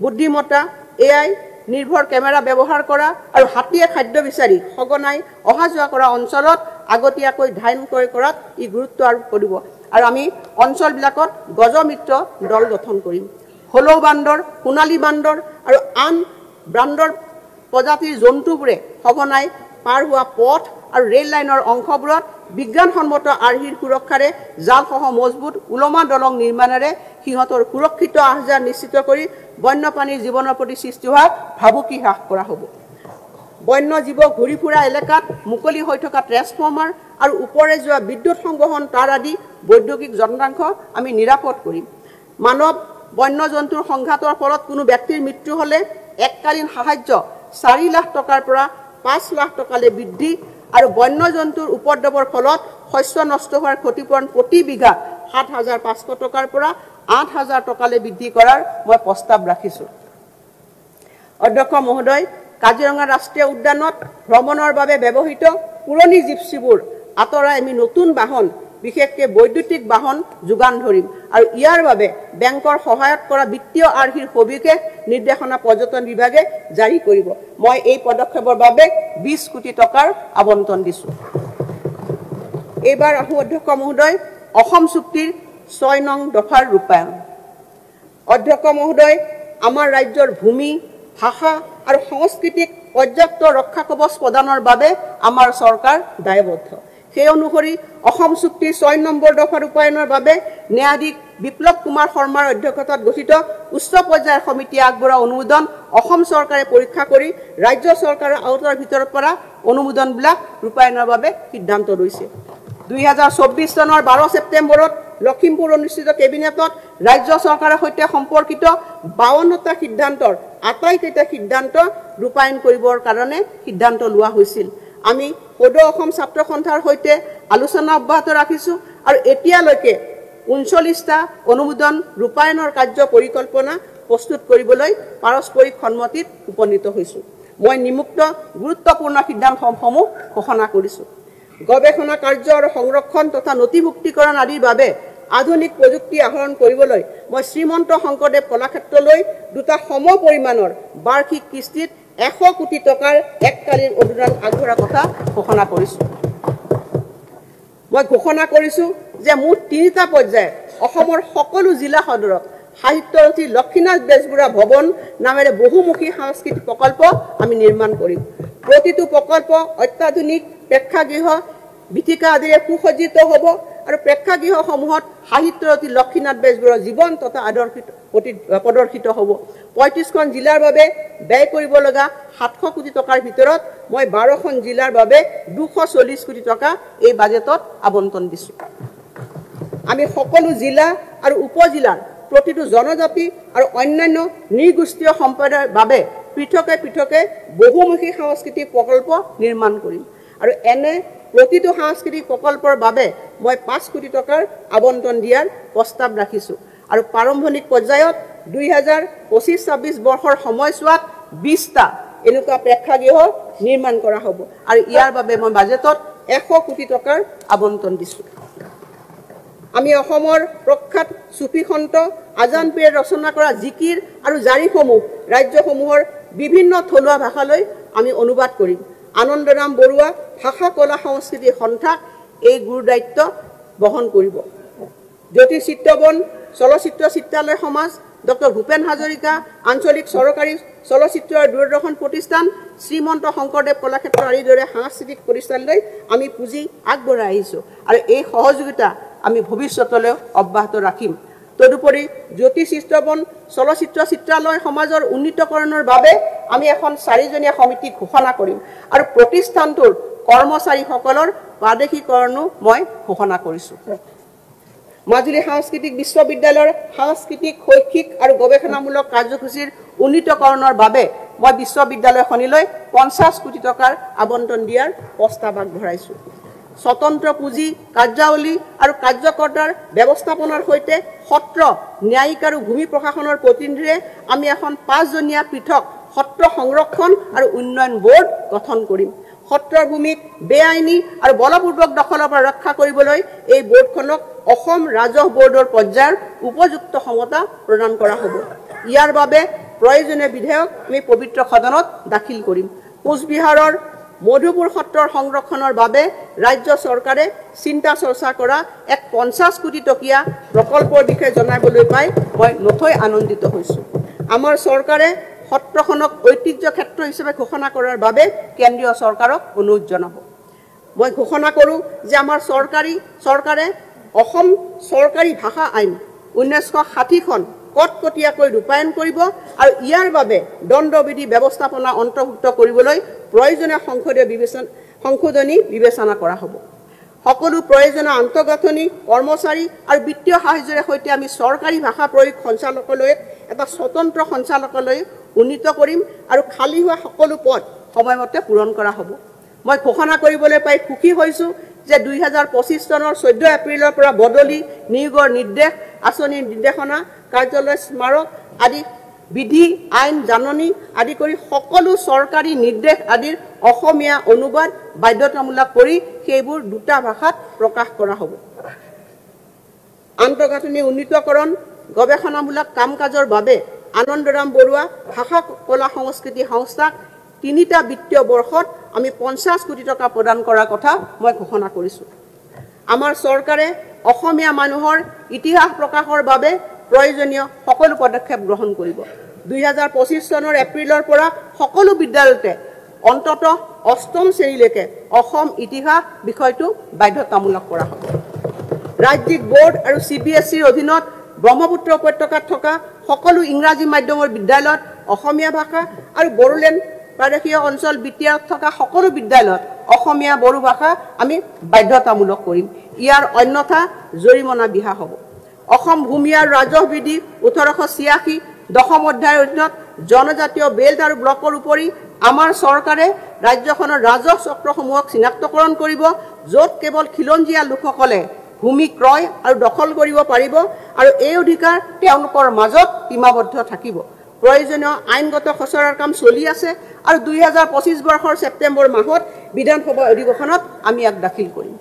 বুদ্ধিমত্তা AI নিৰ্ভৰ কেমেৰা ব্যৱহাৰ কৰা আৰু হাতীয়ে খাদ্য বিচাৰি সঘনাই অহা যোৱা কৰা অঞ্চলত আগতীয়াকৈ ধান ক্ৰয় কৰাত ই গুৰুত্ব আৰোপ কৰিব আৰু আমি অঞ্চলবিলাকত গজমিত্ৰ দল গঠন কৰিম। হলৌ বান্দৰ, সোণালী বান্দৰ আৰু আন ব্ৰাণ্ডৰ প্ৰজাতিৰ জন্তুবোৰে সঘনাই পাৰ হোৱা পথ আৰু ৰেল লাইনৰ অংশবোৰত বিজ্ঞানসন্মত আৰ্হিৰ সুৰক্ষাৰে জালসহ মজবুত ওলমা দলং নিৰ্মাণেৰে সিহঁতৰ সুৰক্ষিত আহযাৰ নিশ্চিত কৰি বন্যপ্ৰাণীৰ জীৱনৰ প্ৰতি সৃষ্টি হোৱা ভাবুকি হ্ৰাস কৰা হ'ব। বন্য জীৱ ঘূৰি ফুৰা এলেকাত মুকলি হৈ থকা ট্ৰেন্সফৰ্মাৰ আৰু ওপৰে যোৱা বিদ্যুৎ সংবহন তাঁৰ আদি বৈদ্যুতিক যন্ত্ৰাংশ আমি নিৰাপদ কৰিম। মানৱ বন্য জন্তুৰ সংঘাতৰ ফলত কোনো ব্যক্তিৰ মৃত্যু হ'লে এককালীন সাহায্য ৪ লাখ টকাৰ পৰা ৫ লাখ টকালৈ বৃদ্ধি আৰু বন্য জন্তুৰ উপদ্ৰৱৰ ফলত শস্য নষ্ট হোৱাৰ ক্ষতিপূৰণ প্ৰতি বিঘা ৭,৫০০ টকাৰ পৰা ৮,০০০ টকালৈ বৃদ্ধি কৰাৰ মই প্ৰস্তাৱ ৰাখিছোঁ। অধ্যক্ষ মহোদয়, কাজিৰঙা ৰাষ্ট্ৰীয় উদ্যানত ভ্ৰমণৰ বাবে ব্যৱহৃত পুৰণি জিপচিবোৰ আঁতৰাই আমি নতুন বাহন, বিশেষকৈ বৈদ্যুতিক বাহন যোগান ধৰিম আৰু ইয়াৰ বাবে বেংকৰ সহায়ত কৰা বিত্তীয় আৰ্হিৰ সবিশেষ নিৰ্দেশনা পৰ্যটন বিভাগে জাৰি কৰিব। মই এই পদক্ষেপৰ বাবে ২০ কোটি টকাৰ আবণ্টন দিছোঁ। এইবাৰ আহোঁ অধ্যক্ষ মহোদয়, অসম চুক্তিৰ ৬ নং দফাৰ ৰূপায়ণ। অধ্যক্ষ মহোদয়, আমাৰ ৰাজ্যৰ ভূমি, ভাষা আৰু সংস্কৃতিক পৰ্যাপ্ত ৰক্ষা কৱচ প্ৰদানৰ বাবে আমাৰ চৰকাৰ দায়বদ্ধ। সেই অনুসৰি অসম চুক্তিৰ ৬ নম্বৰ দফা ৰূপায়ণৰ বাবে ন্যায়াধীশ বিপ্লৱ কুমাৰ শৰ্মাৰ অধ্যক্ষতাত গঠিত উচ্চ পৰ্যায়ৰ সমিতিয়ে আগবঢ়োৱা অনুমোদন অসম চৰকাৰে পৰীক্ষা কৰি ৰাজ্য চৰকাৰৰ আওতাৰ ভিতৰৰ পৰা অনুমোদনবিলাক ৰূপায়ণৰ বাবে সিদ্ধান্ত লৈছে। ২০২৪ চনৰ ১২ ছেপ্টেম্বৰত লখিমপুৰ অনুষ্ঠিত কেবিনেটত ৰাজ্য চৰকাৰৰ সৈতে সম্পৰ্কিত ৫২টা সিদ্ধান্তৰ আটাইকেইটা সিদ্ধান্ত ৰূপায়ণ কৰিবৰ কাৰণে সিদ্ধান্ত লোৱা হৈছিল। আমি সদৌ অসম ছাত্ৰ সন্থাৰ সৈতে আলোচনা অব্যাহত ৰাখিছোঁ আৰু এতিয়ালৈকে ৩৯টা অনুমোদন ৰূপায়ণৰ কাৰ্য পৰিকল্পনা প্ৰস্তুত কৰিবলৈ পাৰস্পৰিক সন্মতিত উপনীত হৈছোঁ। মই নিম্নোক্ত গুৰুত্বপূৰ্ণ সিদ্ধান্তসমূহ ঘোষণা কৰিছোঁ। গৱেষণা কাৰ্য আৰু সংৰক্ষণ তথা নথিভুক্তিকৰণ আদিৰ বাবে আধুনিক প্ৰযুক্তি আহৰণ কৰিবলৈ মই শ্ৰীমন্ত শংকৰদেৱ কলাক্ষেত্ৰলৈ ২টা সম পৰিমাণৰ বাৰ্ষিক কিস্তিত ১০০ কোটি টকাৰ এককালীন অনুদান আগবঢ়োৱাৰ কথা ঘোষণা কৰিছোঁ। মই ঘোষণা কৰিছোঁ যে মুঠ ৩টা পৰ্যায়ত অসমৰ সকলো জিলা সদৰত সাহিত্যৰথী লক্ষ্মীনাথ বেজবৰুৱা ভৱন নামেৰে বহুমুখী সাংস্কৃতিক প্ৰকল্প আমি নিৰ্মাণ কৰিম। প্ৰতিটো প্ৰকল্প অত্যাধুনিক প্ৰেক্ষাগৃহ, বীথিকা আদিৰে সুসজ্জিত হ'ব আৰু প্ৰেক্ষাগৃহসমূহত সাহিত্যৰথী লক্ষ্মীনাথ বেজবৰুৱাৰ জীৱন তথা প্ৰদৰ্শিত হ'ব। ৩৫খন জিলাৰ বাবে ব্যয় কৰিব লগা ৭০০ কোটি টকাৰ ভিতৰত মই ১২খন জিলাৰ বাবে ২৪০ কোটি টকা এই বাজেটত আবণ্টন দিছোঁ। আমি সকলো জিলা আৰু উপজিলাৰ প্ৰতিটো জনজাতি আৰু অন্যান্য নৃগোষ্ঠীয় সম্প্ৰদায়ৰ বাবে পৃথকে পৃথকে বহুমুখী সাংস্কৃতিক প্ৰকল্প নিৰ্মাণ কৰিম আৰু এনে প্ৰতিটো সাংস্কৃতিক প্ৰকল্পৰ বাবে মই 5 কোটি টকাৰ আবণ্টন দিয়াৰ প্ৰস্তাৱ ৰাখিছোঁ আৰু প্ৰাৰম্ভিক পৰ্যায়ত 2025-26 বৰ্ষৰ সময়ছোৱাত 20টা এনেকুৱা প্ৰেক্ষাগৃহ নিৰ্মাণ কৰা হ'ব আৰু ইয়াৰ বাবে মই বাজেটত 100 কোটি টকাৰ আবণ্টন দিছোঁ আমি অসমৰ প্ৰখ্যাত সুফি সন্ত আজান পীৰে ৰচনা কৰা জিকিৰ আৰু জাৰিসমূহ ৰাজ্যসমূহৰ বিভিন্ন থলুৱা ভাষালৈ আমি অনুবাদ কৰিম আনন্দৰাম বৰুৱা ভাষা কলা সংস্কৃতি সন্থাক এই গুৰু দায়িত্ব বহন কৰিব জ্যোতি চিত্ৰবন চলচ্চিত্ৰ চিত্ৰালয় সমাজ ডক্টৰ ভূপেন হাজৰিকা আঞ্চলিক চৰকাৰী চলচ্চিত্ৰ আৰু দূৰদৰ্শন প্ৰতিষ্ঠান শ্ৰীমন্ত শংকৰদেৱ কলাক্ষেত্ৰ আদিৰ দৰে সাংস্কৃতিক প্ৰতিষ্ঠানলৈ আমি পুঁজি আগবঢ়াই আহিছোঁ আৰু এই সহযোগিতা আমি ভৱিষ্যতলৈ অব্যাহত ৰাখিম তদুপৰি জ্যোতি চিত্ৰবন চলচ্চিত্ৰ চিত্ৰালয় সমাজৰ উন্নীতকৰণৰ বাবে আমি এখন 4জনীয়া সমিতি ঘোষণা কৰিম আৰু প্ৰতিষ্ঠানটোৰ কৰ্মচাৰীসকলৰ প্ৰাদেশিকৰণো মই ঘোষণা কৰিছোঁ মাজুলী সাংস্কৃতিক বিশ্ববিদ্যালয়ৰ সাংস্কৃতিক শৈক্ষিক আৰু গৱেষণামূলক কাৰ্যসূচীৰ উন্নীতকৰণৰ বাবে মই বিশ্ববিদ্যালয়খনিলৈ 50 কোটি টকাৰ আবণ্টন দিয়াৰ প্ৰস্তাৱ আগবঢ়াইছোঁ স্বতন্ত্ৰ পুঁজি কাৰ্যাৱলী আৰু কাৰ্যকৰ্তাৰ ব্যৱস্থাপনাৰ সৈতে সত্ৰ ন্যায়িক আৰু ভূমি প্ৰশাসনৰ প্ৰতিনিধিৰে আমি এখন 5জনীয়া পৃথক সত্ৰ সংৰক্ষণ আৰু উন্নয়ন বোৰ্ড গঠন কৰিম সত্ৰৰ ভূমিক বেআইনী আৰু বলপূৰ্বক দখলৰ পৰা ৰক্ষা কৰিবলৈ এই বোৰ্ডখনক অসম ৰাজহ বোৰ্ডৰ পৰ্যায়ৰ উপযুক্ত ক্ষমতা প্ৰদান কৰা হ'ব ইয়াৰ বাবে প্ৰয়োজনীয় বিধেয়ক আমি পবিত্ৰ সদনত দাখিল কৰিম কোচবিহাৰৰ মধুপুৰ সত্ৰৰ সংৰক্ষণৰ বাবে ৰাজ্য চৰকাৰে চিন্তা চৰ্চা কৰা এক 50 কোটি টকীয়া প্ৰকল্পৰ বিষয়ে জনাবলৈ পাই মই নথৈ আনন্দিত হৈছোঁ আমাৰ চৰকাৰে সত্ৰখনক ঐতিহ্য ক্ষেত্ৰ হিচাপে ঘোষণা কৰাৰ বাবে কেন্দ্ৰীয় চৰকাৰক অনুৰোধ জনাব মই ঘোষণা কৰোঁ যে আমাৰ চৰকাৰে অসম চৰকাৰী ভাষা আইন 1960খন কটকটীয়াকৈ ৰূপায়ণ কৰিব আৰু ইয়াৰ বাবে দণ্ডবিধি ব্যৱস্থাপনা অন্তৰ্ভুক্ত কৰিবলৈ প্ৰয়োজনীয় সংশোধনী বিবেচনা কৰা হ'ব সকলো প্ৰয়োজনীয় আন্তঃগাঁথনি কৰ্মচাৰী আৰু বিত্তীয় সাহায্যৰ সৈতে আমি চৰকাৰী ভাষা প্ৰয়োগ সঞ্চালকালয়ক এটা স্বতন্ত্ৰ সঞ্চালকালয় উন্নীত কৰিম আৰু খালী হোৱা সকলো পদ সময়মতে পূৰণ কৰা হ'ব মই ঘোষণা কৰিবলৈ পাই সুখী হৈছোঁ যে 2025 চনৰ 14 এপ্ৰিলৰ পৰা বদলি নিয়োগৰ নিৰ্দেশ আঁচনিৰ নিৰ্দেশনা কাৰ্যালয় স্মাৰক আদি বিধি আইন জাননী আদি কৰি সকলো চৰকাৰী নিৰ্দেশ আদিৰ অসমীয়া অনুবাদ বাধ্যতামূলক কৰি সেইবোৰ দুটা ভাষাত প্ৰকাশ কৰা হ'ব আন্তঃগাঁথনি উন্নীতকৰণ গৱেষণামূলক কাম কাজৰ বাবে আনন্দৰাম বৰুৱা ভাষা কলা সংস্কৃতি সংস্থাক 3টা বিত্তীয় বৰ্ষত আমি 50 কোটি টকা প্ৰদান কৰাৰ কথা মই ঘোষণা কৰিছোঁ আমাৰ চৰকাৰে অসমীয়া মানুহৰ ইতিহাস প্ৰকাশৰ বাবে প্ৰয়োজনীয় সকলো পদক্ষেপ গ্ৰহণ কৰিব 2025 চনৰ এপ্ৰিলৰ পৰা সকলো বিদ্যালয়তে অন্ততঃ 8ম শ্ৰেণীলৈকে অসম ইতিহাস বিষয়টো বাধ্যতামূলক কৰা হ'ব ৰাজ্যিক বোৰ্ড আৰু CBSEৰ অধীনত ব্ৰহ্মপুত্ৰ উপত্যকাত থকা সকলো ইংৰাজী মাধ্যমৰ বিদ্যালয়ত অসমীয়া ভাষা আৰু বড়োলেণ্ড প্ৰাদেশীয় অঞ্চল বিটিআৰত থকা সকলো বিদ্যালয়ত অসমীয়া বড়ো ভাষা আমি বাধ্যতামূলক কৰিম ইয়াৰ অন্যথা জৰিমনা বিহা হ'ব অসম ভূমি আৰু ৰাজহ বিধি 1886 দশম অধ্যায়ৰ অধীনত জনজাতীয় বেল্ট আৰু ব্লকৰ উপৰি আমাৰ চৰকাৰে ৰাজ্যখনৰ ৰাজহ চক্ৰসমূহক চিনাক্তকৰণ কৰিব য'ত কেৱল খিলঞ্জীয়া লোকসকলে ভূমি ক্ৰয় আৰু দখল কৰিব পাৰিব আৰু এই অধিকাৰ তেওঁলোকৰ মাজত সীমাবদ্ধ থাকিব প্ৰয়োজনীয় আইনগত খচৰাৰ কাম চলি আছে আৰু 2025 বৰ্ষৰ ছেপ্টেম্বৰ মাহত বিধানসভা অধিৱেশনত আমি ইয়াক দাখিল কৰিম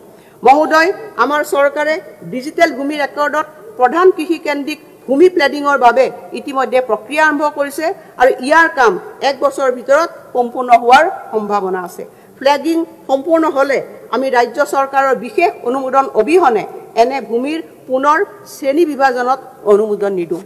মহোদয় আমাৰ চৰকাৰে ডিজিটেল ভূমি ৰেকৰ্ডত প্ৰধান কৃষি কেন্দ্ৰিক ভূমি প্লেডিঙৰ বাবে ইতিমধ্যে প্ৰক্ৰিয়া আৰম্ভ কৰিছে আৰু ইয়াৰ কাম 1 বছৰৰ ভিতৰত সম্পূৰ্ণ হোৱাৰ সম্ভাৱনা আছে ফ্লেগিং সম্পূৰ্ণ হ'লে আমি ৰাজ্য চৰকাৰৰ বিশেষ অনুমোদন অবিহনে এনে ভূমিৰ পুনৰ শ্ৰেণী বিভাজনত অনুমোদন নিদিওঁ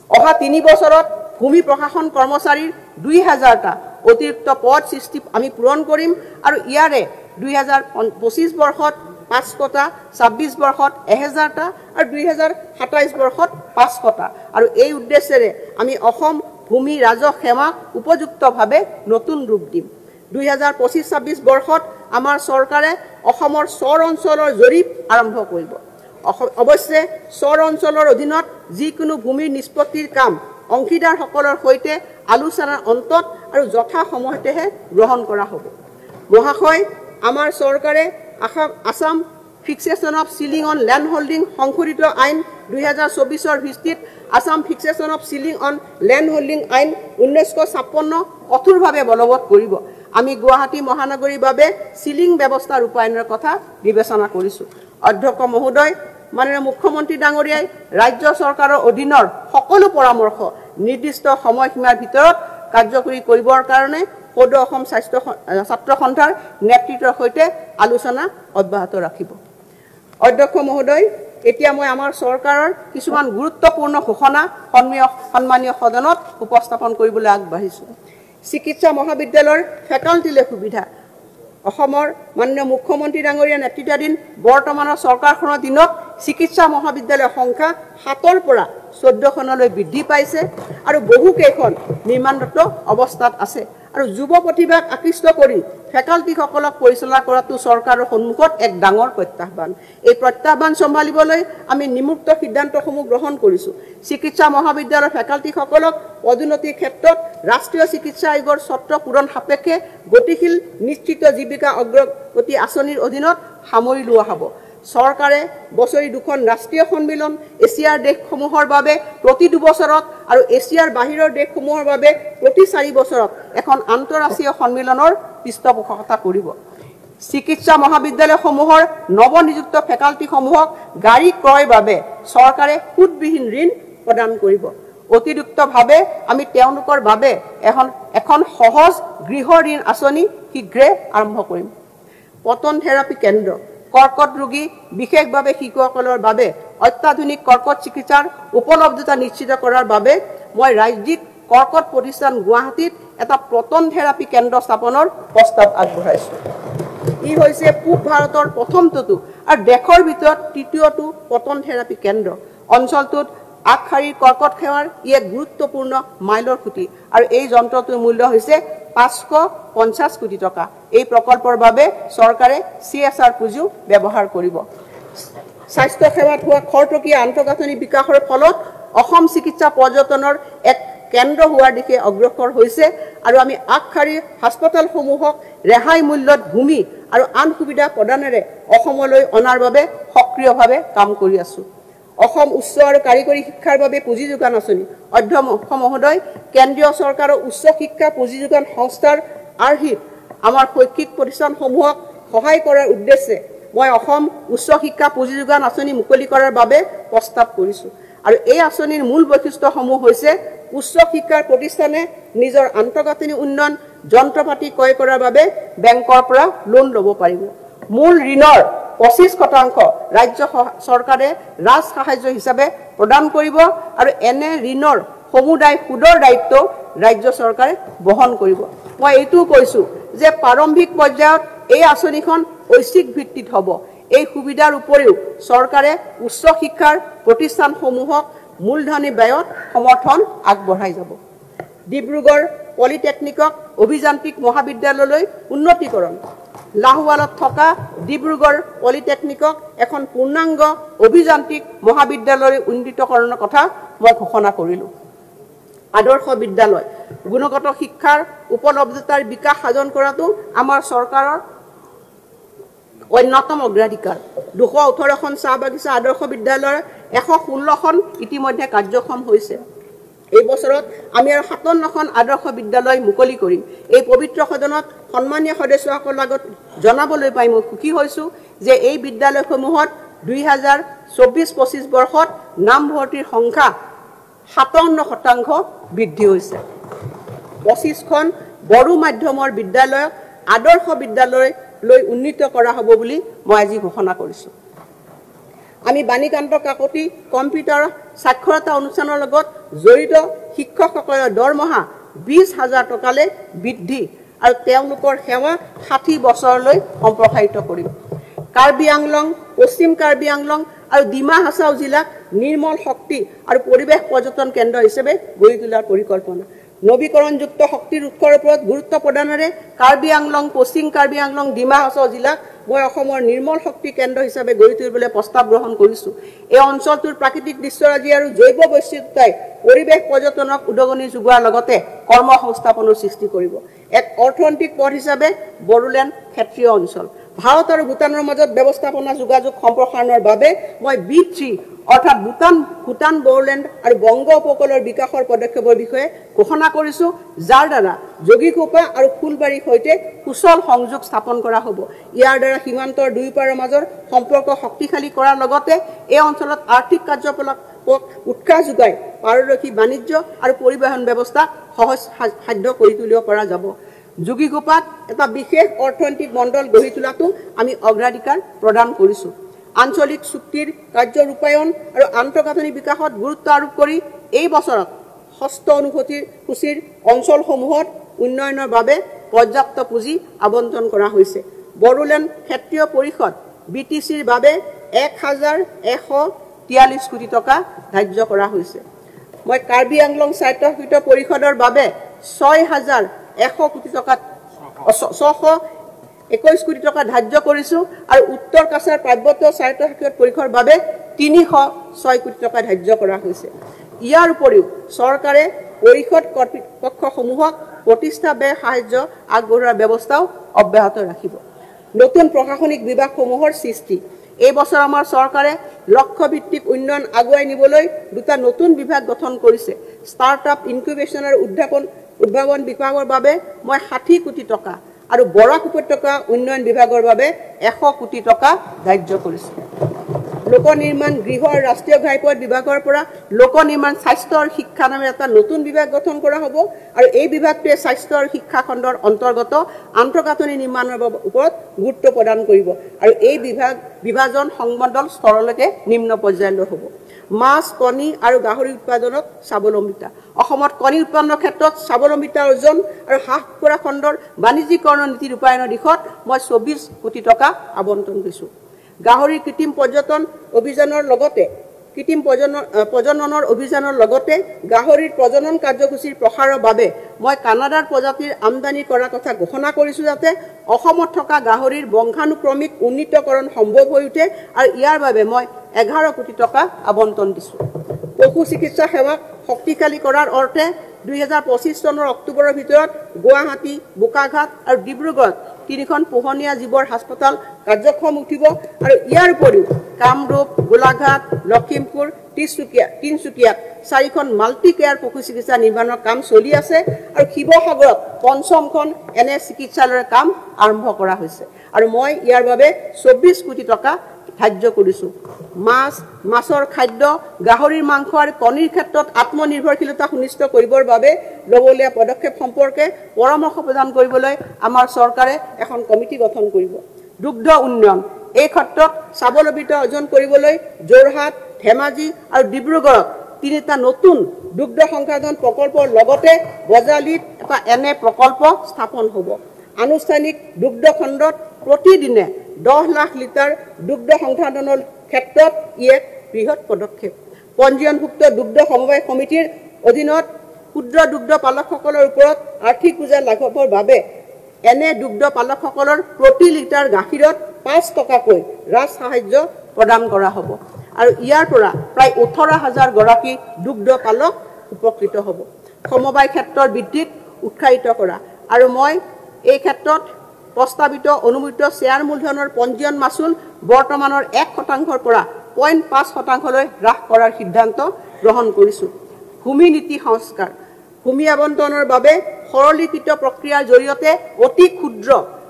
অহা 3 বছৰত ভূমি প্ৰশাসন কৰ্মচাৰীৰ 2000টা অতিৰিক্ত পদ সৃষ্টি আমি পূৰণ কৰিম আৰু ইয়াৰে 2025 বৰ্ষত 500টা 26 বৰ্ষত 1000টা আৰু 2027 বৰ্ষত 500টা আৰু এই উদ্দেশ্যেৰে আমি অসম ভূমি ৰাজহ সেৱা উপযুক্তভাৱে নতুন ৰূপ দিম 2025-26 বৰ্ষত আমাৰ চৰকাৰে অসমৰ চৰ অঞ্চলৰ জৰীপ আৰম্ভ কৰিব অৱশ্যে চৰ অঞ্চলৰ অধীনত যিকোনো ভূমিৰ নিষ্পত্তিৰ কাম অংশীদাৰসকলৰ সৈতে আলোচনাৰ অন্তত আৰু যথা সময়তেহে গ্ৰহণ কৰা হ'ব। মহাশয়, আমাৰ চৰকাৰে Assam fixation of ceiling on land holding সংশোধিত আইন 2024 ভিত্তিত Assam fixation of ceiling on land holding আইন 1956 কঠোৰভাৱে বলবৎ কৰিব। আমি গুৱাহাটী মহানগৰীৰ বাবে চিলিং ব্যৱস্থা ৰূপায়ণৰ কথা বিবেচনা কৰিছোঁ। অধ্যক্ষ মহোদয়, মাননীয় মুখ্যমন্ত্ৰী ডাঙৰীয়াই ৰাজ্য চৰকাৰৰ অধীনৰ সকলো পৰামৰ্শ নিৰ্দিষ্ট সময়সীমাৰ ভিতৰত কাৰ্যকৰী কৰিবৰ কাৰণে সদৌ অসম ছাত্ৰ সন্থাৰ নেতৃত্বৰ সৈতে আলোচনা অব্যাহত ৰাখিব। অধ্যক্ষ মহোদয়, এতিয়া মই আমাৰ চৰকাৰৰ কিছুমান গুৰুত্বপূৰ্ণ ঘোষণা সন্মানীয় সদনত উপস্থাপন কৰিবলৈ আগবাঢ়িছোঁ। চিকিৎসা মহাবিদ্যালয়ৰ ফেকাল্টিলৈ সুবিধা। অসমৰ মাননীয় মুখ্যমন্ত্ৰী ডাঙৰীয়া নেতৃত্বাধীন বৰ্তমানৰ চৰকাৰখনৰ দিনত চিকিৎসা মহাবিদ্যালয়ৰ সংখ্যা 7ৰ পৰা 14খনলৈ বৃদ্ধি পাইছে আৰু বহুকেইখন নিৰ্মাণৰত অৱস্থাত আছে। আৰু যুৱ প্ৰতিভাক আকৃষ্ট কৰি ফেকাল্টিসকলক পৰিচালনা কৰাটো চৰকাৰৰ সন্মুখত এক ডাঙৰ প্ৰত্যাহ্বান। এই প্ৰত্যাহ্বান চম্ভালিবলৈ আমি নিমুক্ত সিদ্ধান্তসমূহ গ্ৰহণ কৰিছোঁ। চিকিৎসা মহাবিদ্যালয়ৰ ফেকাল্টিসকলক পদোন্নতিৰ ক্ষেত্ৰত ৰাষ্ট্ৰীয় চিকিৎসা আয়োগৰ চৰ্ত পূৰণ সাপেক্ষে গতিশীল নিশ্চিত জীৱিকা অগ্ৰগতি আঁচনিৰ অধীনত সামৰি লোৱা হ'ব। চৰকাৰে বছৰি 2খন ৰাষ্ট্ৰীয় সন্মিলন এছিয়াৰ দেশসমূহৰ বাবে প্ৰতি 2 বছৰত আৰু এছিয়াৰ বাহিৰৰ দেশসমূহৰ বাবে প্ৰতি 4 বছৰত এখন আন্তঃৰাষ্ট্ৰীয় সন্মিলনৰ পৃষ্ঠপোষকতা কৰিব। চিকিৎসা মহাবিদ্যালয়সমূহৰ নৱনিযুক্ত ফেকাল্টিসমূহক গাড়ী ক্ৰয়ৰ বাবে চৰকাৰে সুদবিহীন ঋণ প্ৰদান কৰিব। অতিৰিক্তভাৱে আমি তেওঁলোকৰ বাবে এখন সহজ গৃহ ঋণ আঁচনি শীঘ্ৰে আৰম্ভ কৰিম। পতন থেৰাপি কেন্দ্ৰ। কৰ্কট ৰোগী, বিশেষভাৱে শিশুসকলৰ বাবে অত্যাধুনিক কৰ্কট চিকিৎসাৰ উপলব্ধতা নিশ্চিত কৰাৰ বাবে মই ৰাজ্যিক কৰ্কট প্ৰতিষ্ঠান গুৱাহাটীত এটা পতন থেৰাপি কেন্দ্ৰ স্থাপনৰ প্ৰস্তাৱ আগবঢ়াইছোঁ। ই হৈছে পূব ভাৰতৰ প্ৰথমটো আৰু দেশৰ ভিতৰত তৃতীয়টো পতন থেৰাপি কেন্দ্ৰ। অঞ্চলটোত আগশাৰীৰ কৰ্কট সেৱাৰ ই এক গুৰুত্বপূৰ্ণ মাইলৰ খুঁটি আৰু এই যন্ত্ৰটোৰ মূল্য হৈছে 550 কোটি টকা। এই প্ৰকল্পৰ বাবে চৰকাৰে CSR পুঁজিও ব্যৱহাৰ কৰিব। স্বাস্থ্য সেৱাত হোৱা খৰতকীয়া আন্তঃগাঁথনি বিকাশৰ ফলত অসম চিকিৎসা পৰ্যটনৰ এক কেন্দ্ৰ হোৱাৰ দিশে অগ্ৰসৰ হৈছে আৰু আমি আগশাৰীৰ হাস্পতালসমূহক ৰেহাই মূল্যত ভূমি আৰু আন সুবিধা প্ৰদানেৰে অসমলৈ অনাৰ বাবে সক্ৰিয়ভাৱে কাম কৰি আছোঁ। অসম উচ্চ আৰু কাৰিকৰী শিক্ষাৰ বাবে পুঁজি যোগান আঁচনি। অধ্যক্ষ মহোদয়, কেন্দ্ৰীয় চৰকাৰৰ উচ্চ শিক্ষা পুঁজি যোগান সংস্থাৰ আৰ্হিত আমাৰ শৈক্ষিক প্ৰতিষ্ঠানসমূহক সহায় কৰাৰ উদ্দেশ্যে মই অসম উচ্চ শিক্ষা পুঁজি যোগান আঁচনি মুকলি কৰাৰ বাবে প্ৰস্তাৱ কৰিছোঁ। আৰু এই আঁচনিৰ মূল বৈশিষ্ট্যসমূহ হৈছে উচ্চ শিক্ষাৰ প্ৰতিষ্ঠানে নিজৰ আন্তঃগাঁথনি উন্নয়ন যন্ত্ৰপাতি ক্ৰয় কৰাৰ বাবে বেংকৰ পৰা লোন ল'ব পাৰিব। মূল ঋণৰ 25% ৰাজ্য চৰকাৰে ৰাজ সাহায্য হিচাপে প্ৰদান কৰিব আৰু এনে ঋণৰ সমুদায় সুদৰ দায়িত্ব ৰাজ্য চৰকাৰে বহন কৰিব। মই এইটোও কৈছোঁ যে প্ৰাৰম্ভিক পৰ্যায়ত এই আঁচনিখন ঐচ্ছিক ভিত্তিত হ'ব। এই সুবিধাৰ উপৰিও চৰকাৰে উচ্চ শিক্ষাৰ প্ৰতিষ্ঠানসমূহক মূলধনী ব্যয়ত সমৰ্থন আগবঢ়াই যাব। ডিব্ৰুগড় পলিটেকনিকক অভিযান্ত্ৰিক মহাবিদ্যালয়লৈ উন্নতীকৰণ। লাহোৱালত থকা ডিব্ৰুগড় পলিটেকনিকক এখন পূৰ্ণাংগ অভিযান্ত্ৰিক মহাবিদ্যালয়লৈ উন্নীতকৰণৰ কথা মই ঘোষণা কৰিলোঁ। আদৰ্শ বিদ্যালয়। গুণগত শিক্ষাৰ উপলব্ধতাৰ বিকাশ সাধন কৰাটো আমাৰ চৰকাৰৰ অন্যতম অগ্ৰাধিকাৰ। 218খন চাহ বাগিচা আদৰ্শ বিদ্যালয়ৰ 116খন ইতিমধ্যে কাৰ্যক্ষম হৈছে। এই বছৰত আমি আৰু 57খন আদৰ্শ বিদ্যালয় মুকলি কৰিম। এই পবিত্ৰ সদনত সন্মানীয় সদস্যসকলৰ আগত জনাবলৈ পাই মই সুখী হৈছোঁ যে এই বিদ্যালয়সমূহত 2024-25 বৰ্ষত নামভৰ্তিৰ সংখ্যা 57% বৃদ্ধি হৈছে। 25খন বড়ো মাধ্যমৰ বিদ্যালয়ক আদৰ্শ বিদ্যালয়লৈ উন্নীত কৰা হ'ব বুলি মই আজি ঘোষণা কৰিছোঁ। আমি বাণীকান্ত কাকতি কম্পিউটাৰ সাক্ষৰতা অনুষ্ঠানৰ লগত জড়িত শিক্ষকসকলৰ দৰমহা 20,000 টকালৈ বৃদ্ধি আৰু তেওঁলোকৰ সেৱা 60 বছৰলৈ সম্প্ৰসাৰিত কৰিম। কাৰ্বি আংলং, পশ্চিম কাৰ্বি আংলং আৰু ডিমা হাছাও জিলাক নিৰ্মল শক্তি আৰু পৰিৱেশ পৰ্যটন কেন্দ্ৰ হিচাপে গঢ়ি তোলাৰ পৰিকল্পনা। নৱীকৰণযুক্ত শক্তিৰ উৎসৰ ওপৰত গুৰুত্ব প্ৰদানেৰে কাৰ্বি আংলং, পশ্চিম কাৰ্বি আংলং, ডিমা হাছাও জিলাক মই অসমৰ নিৰ্মল শক্তি কেন্দ্ৰ হিচাপে গঢ়ি তুলিবলৈ প্ৰস্তাৱ গ্ৰহণ কৰিছোঁ। এই অঞ্চলটোৰ প্ৰাকৃতিক দৃশ্যৰাজি আৰু জৈৱ বৈচিত্ৰতাই পৰিৱেশ পৰ্যটনক উদগনি যোগোৱাৰ লগতে কৰ্মসংস্থাপনৰ সৃষ্টি কৰিব। এক অৰ্থনৈতিক পথ হিচাপে বড়োলেণ্ড ক্ষেত্ৰীয় অঞ্চল ভাৰত আৰু ভূটানৰ মাজত ব্যৱস্থাপনা যোগাযোগ সম্প্ৰসাৰণৰ বাবে মই B3 অৰ্থাৎ ভূটান বড়োলেণ্ড আৰু বংগ উপকূলৰ বিকাশৰ পদক্ষেপৰ বিষয়ে ঘোষণা কৰিছোঁ, যাৰ দ্বাৰা যোগীঘোপা আৰু ফুলবাৰীৰ সৈতে সুচল সংযোগ স্থাপন কৰা হ'ব। ইয়াৰ দ্বাৰা সীমান্তৰ দুয়োপাৰৰ মাজৰ সম্পৰ্ক শক্তিশালী কৰাৰ লগতে এই অঞ্চলত আৰ্থিক কাৰ্যকলাপক উৎসাহ যোগাই পাৰদৰ্শী বাণিজ্য আৰু পৰিবহণ ব্যৱস্থা সহজসাধ্য কৰি তুলিব পৰা যাব। যোগীঘোপাত এটা বিশেষ অৰ্থনৈতিক মণ্ডল গঢ়ি তোলাটো আমি অগ্ৰাধিকাৰ প্ৰদান কৰিছোঁ। আঞ্চলিক চুক্তিৰ কাৰ্য ৰূপায়ণ আৰু আন্তঃগাঁথনি বিকাশত গুৰুত্ব আৰোপ কৰি এই বছৰত 6ষ্ঠ অনুসূচীৰ অঞ্চলসমূহত উন্নয়নৰ বাবে পৰ্যাপ্ত পুঁজি আবণ্টন কৰা হৈছে। বড়োলেণ্ড ক্ষেত্ৰীয় পৰিষদ BTCৰ বাবে 1,143 কোটি টকা ধাৰ্য কৰা হৈছে। মই কাৰ্বি আংলং স্বায়ত্তশাসিত পৰিষদৰ বাবে 6,100 কোটি টকা 621 কোটি টকা ধাৰ্য কৰিছোঁ আৰু উত্তৰ কাছাৰ পাৰ্বত্য স্বায়ত্তশাসিত পৰিষদৰ বাবে 306 কোটি টকা ধাৰ্য কৰা হৈছে। ইয়াৰ উপৰিও চৰকাৰে পৰিষদ কৰ্তৃপক্ষসমূহক প্ৰতিষ্ঠা ব্যয় সাহায্য আগবঢ়োৱাৰ ব্যৱস্থাও অব্যাহত ৰাখিব। নতুন প্ৰশাসনিক বিভাগসমূহৰ সৃষ্টি এই বছৰ আমাৰ চৰকাৰে লক্ষ্যভিত্তিক উন্নয়ন আগুৱাই নিবলৈ দুটা নতুন বিভাগ গঠন কৰিছে। ষ্টাৰ্টআপ ইনকিউবেশ্যন আৰু উদ্ভাৱন বিভাগৰ বাবে মই 60 কোটি টকা আৰু বৰাক উপত্যকা উন্নয়ন বিভাগৰ বাবে 100 কোটি টকা ধাৰ্য কৰিছোঁ। লোক নিৰ্মাণ গৃহ আৰু ৰাষ্ট্ৰীয় ঘাইপথ বিভাগৰ পৰা লোক নিৰ্মাণ স্বাস্থ্য আৰু শিক্ষা নামে এটা নতুন বিভাগ গঠন কৰা হ'ব আৰু এই বিভাগটোৱে স্বাস্থ্য আৰু শিক্ষা খণ্ডৰ অন্তৰ্গত আন্তঃগাঁথনি নিৰ্মাণৰ ওপৰত গুৰুত্ব প্ৰদান কৰিব আৰু এই বিভাজন সংমণ্ডল স্তৰলৈকে নিম্ন পৰ্যায়লৈ হ'ব। মাছ, কণী আৰু গাহৰি উৎপাদনত স্বাৱলম্বিতা অসমত কণী উৎপাদনৰ ক্ষেত্ৰত স্বাৱলম্বিতা অৰ্জন আৰু হাঁহ কুকুৰা খণ্ডৰ বাণিজ্যিকৰণ নীতি ৰূপায়ণৰ দিশত মই 24 কোটি টকা আবণ্টন কৰিছোঁ। গাহৰিৰ কৃত্ৰিম প্ৰজননৰ অভিযানৰ লগতে গাহৰিৰ প্ৰজনন কাৰ্যসূচীৰ প্ৰসাৰৰ বাবে মই কানাডাৰ প্ৰজাতিৰ আমদানি কৰাৰ কথা ঘোষণা কৰিছোঁ, যাতে অসমত থকা গাহৰিৰ বংশানুক্ৰমিক উন্নীতকৰণ সম্ভৱ হৈ উঠে আৰু ইয়াৰ বাবে মই 11 কোটি টকা আবণ্টন দিছোঁ। পশু চিকিৎসা সেৱাক শক্তিশালী কৰাৰ অৰ্থে 2025 চনৰ অক্টোবৰৰ ভিতৰত গুৱাহাটী, বোকাঘাট আৰু ডিব্ৰুগড়ত 3খন পোহনীয়া জীৱৰ হাস্পতাল কাৰ্যক্ষম উঠিব আৰু ইয়াৰ উপৰিও কামৰূপ, গোলাঘাট, লখিমপুৰ, তিনিচুকীয়াত 4খন মাল্টি কেয়াৰ পশু চিকিৎসা নিৰ্মাণৰ কাম চলি আছে আৰু শিৱসাগৰত 5খন এনে চিকিৎসালয়ৰ কাম আৰম্ভ কৰা হৈছে আৰু মই ইয়াৰ বাবে 24 কোটি টকা ধাৰ্য কৰিছোঁ। মাছৰ খাদ্য, গাহৰিৰ মাংস আৰু কণীৰ ক্ষেত্ৰত আত্মনিৰ্ভৰশীলতা সুনিশ্চিত কৰিবৰ বাবে ল'বলগীয়া পদক্ষেপ সম্পৰ্কে পৰামৰ্শ প্ৰদান কৰিবলৈ আমাৰ চৰকাৰে এখন কমিটি গঠন কৰিব। দুগ্ধ উন্নয়ন এই ক্ষেত্ৰত স্বাৱলম্বিতা অৰ্জন কৰিবলৈ যোৰহাট, ধেমাজি আৰু ডিব্ৰুগড়ত 3টা নতুন দুগ্ধ সংসাধন প্ৰকল্পৰ লগতে বজালিত এটা এনে প্ৰকল্প স্থাপন হ'ব। আনুষ্ঠানিক দুগ্ধ খণ্ডত প্ৰতিদিনে 10 লাখ লিটাৰ দুগ্ধ সংসাধনৰ ক্ষেত্ৰত ই এক বৃহৎ পদক্ষেপ। পঞ্জীয়নভুক্ত দুগ্ধ সমবায় সমিতিৰ অধীনত ক্ষুদ্ৰ দুগ্ধ পালকসকলৰ ওপৰত আৰ্থিক বোজা লাঘৱৰ বাবে এনে দুগ্ধ পালকসকলৰ প্ৰতি লিটাৰ গাখীৰত 5 টকাকৈ ৰাজ সাহায্য প্ৰদান কৰা হ'ব আৰু ইয়াৰ পৰা প্ৰায় 18,000 গৰাকী দুগ্ধ পালক উপকৃত হ'ব। সমবায় ক্ষেত্ৰৰ বৃদ্ধিক উৎসাহিত কৰা আৰু মই এই ক্ষেত্ৰত প্ৰস্তাৱিত অনুমোদিত শ্বেয়াৰ মূলধনৰ পঞ্জীয়ন মাচুল বৰ্তমানৰ 1% পৰা 0.5%লৈ হ্ৰাস কৰাৰ সিদ্ধান্ত গ্ৰহণ কৰিছোঁ। ভূমি নীতি সংস্কাৰ ভূমি আবণ্টনৰ বাবে সৰলীকৃত প্ৰক্ৰিয়াৰ জৰিয়তে অতি ক্ষুদ্ৰ